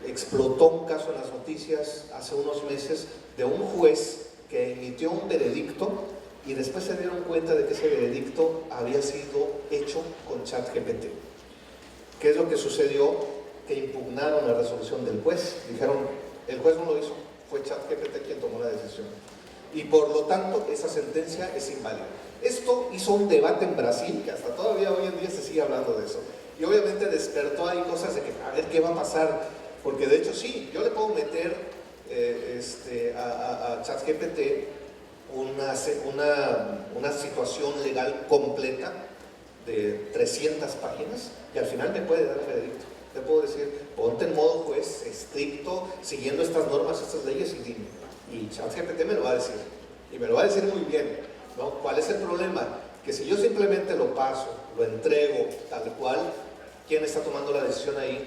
explotó un caso en las noticias hace unos meses de un juez que emitió un veredicto y después se dieron cuenta de que ese veredicto había sido hecho con ChatGPT. ¿Qué es lo que sucedió? Que impugnaron la resolución del juez. Dijeron, el juez no lo hizo, fue ChatGPT quien tomó la decisión. Y por lo tanto, esa sentencia es inválida. Esto hizo un debate en Brasil, que hasta todavía hoy en día se sigue hablando de eso. Y obviamente despertó ahí cosas de que, a ver, ¿qué va a pasar? Porque de hecho sí, yo le puedo meter a ChatGPT una situación legal completa de 300 páginas y al final me puede dar el veredicto. Le puedo decir, ponte en modo juez estricto, siguiendo estas normas, estas leyes, y dime. Y ChatGPT me lo va a decir, y me lo va a decir muy bien, ¿no? ¿Cuál es el problema? Que si yo simplemente lo paso, lo entrego tal cual, ¿quién está tomando la decisión ahí?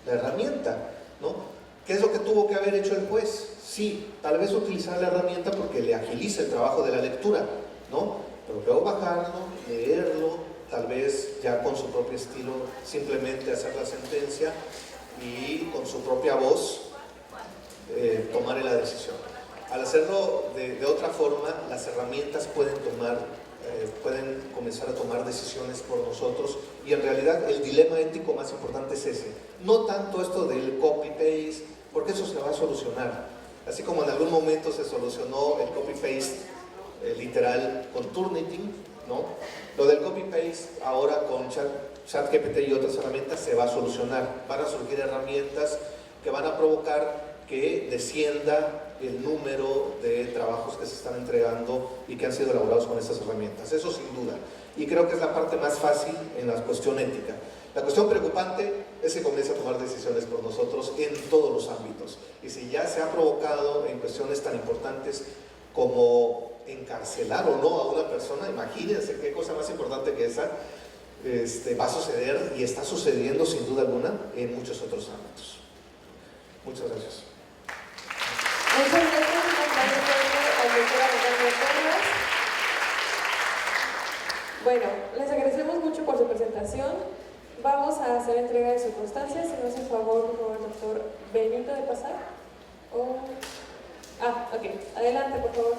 La herramienta, ¿no? ¿Qué es lo que tuvo que haber hecho el juez? Sí, tal vez utilizar la herramienta porque le agiliza el trabajo de la lectura, ¿no? Pero luego bajarlo, leerlo, tal vez ya con su propio estilo, simplemente hacer la sentencia y con su propia voz tomar la decisión. Al hacerlo de otra forma, las herramientas pueden comenzar a tomar decisiones por nosotros, y en realidad el dilema ético más importante es ese. No tanto esto del copy-paste, porque eso se va a solucionar. Así como en algún momento se solucionó el copy-paste literal con Turnitin, ¿no? Lo del copy-paste ahora con ChatGPT y otras herramientas se va a solucionar. Van a surgir herramientas que van a provocar que descienda el número de trabajos que se están entregando y que han sido elaborados con estas herramientas. Eso sin duda. Y creo que es la parte más fácil en la cuestión ética. La cuestión preocupante es que comienza a tomar decisiones por nosotros en todos los ámbitos. Y si ya se ha provocado en cuestiones tan importantes como encarcelar o no a una persona, imagínense qué cosa más importante que esa va a suceder, y está sucediendo sin duda alguna en muchos otros ámbitos. Muchas gracias. Muchas gracias, al doctor Alejandro Porras. Bueno, les agradecemos mucho por su presentación. Vamos a hacer entrega de circunstancias. Si nos hace favor, por favor, doctor Benito, de pasar. Ok. Adelante, por favor.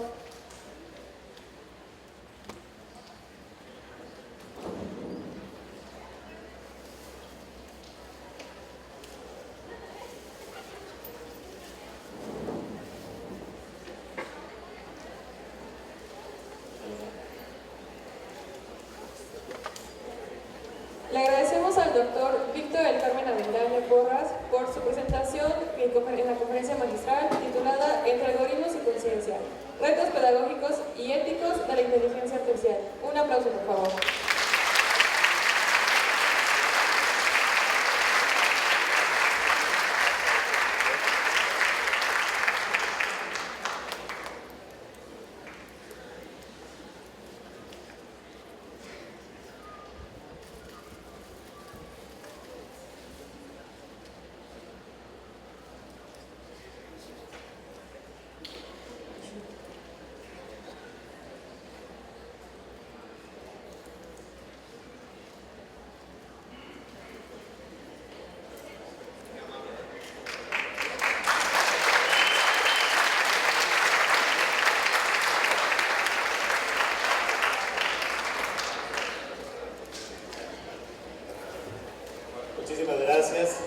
Le agradecemos al doctor Víctor del Carmen Avendaño Porras por su presentación en la conferencia magistral titulada Entre algoritmos y conciencia, retos pedagógicos y éticos de la inteligencia artificial. Un aplauso, por favor.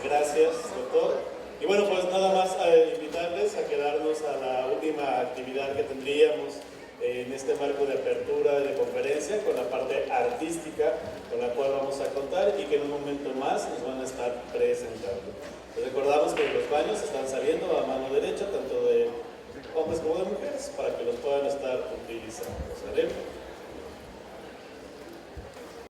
Gracias, doctor. Y bueno, pues nada más invitarles a quedarnos a la última actividad que tendríamos en este marco de apertura de conferencia, con la parte artística con la cual vamos a contar y que en un momento más nos van a estar presentando. Les recordamos que los baños están saliendo a mano derecha, tanto de hombres como de mujeres, para que los puedan estar utilizando, ¿sale?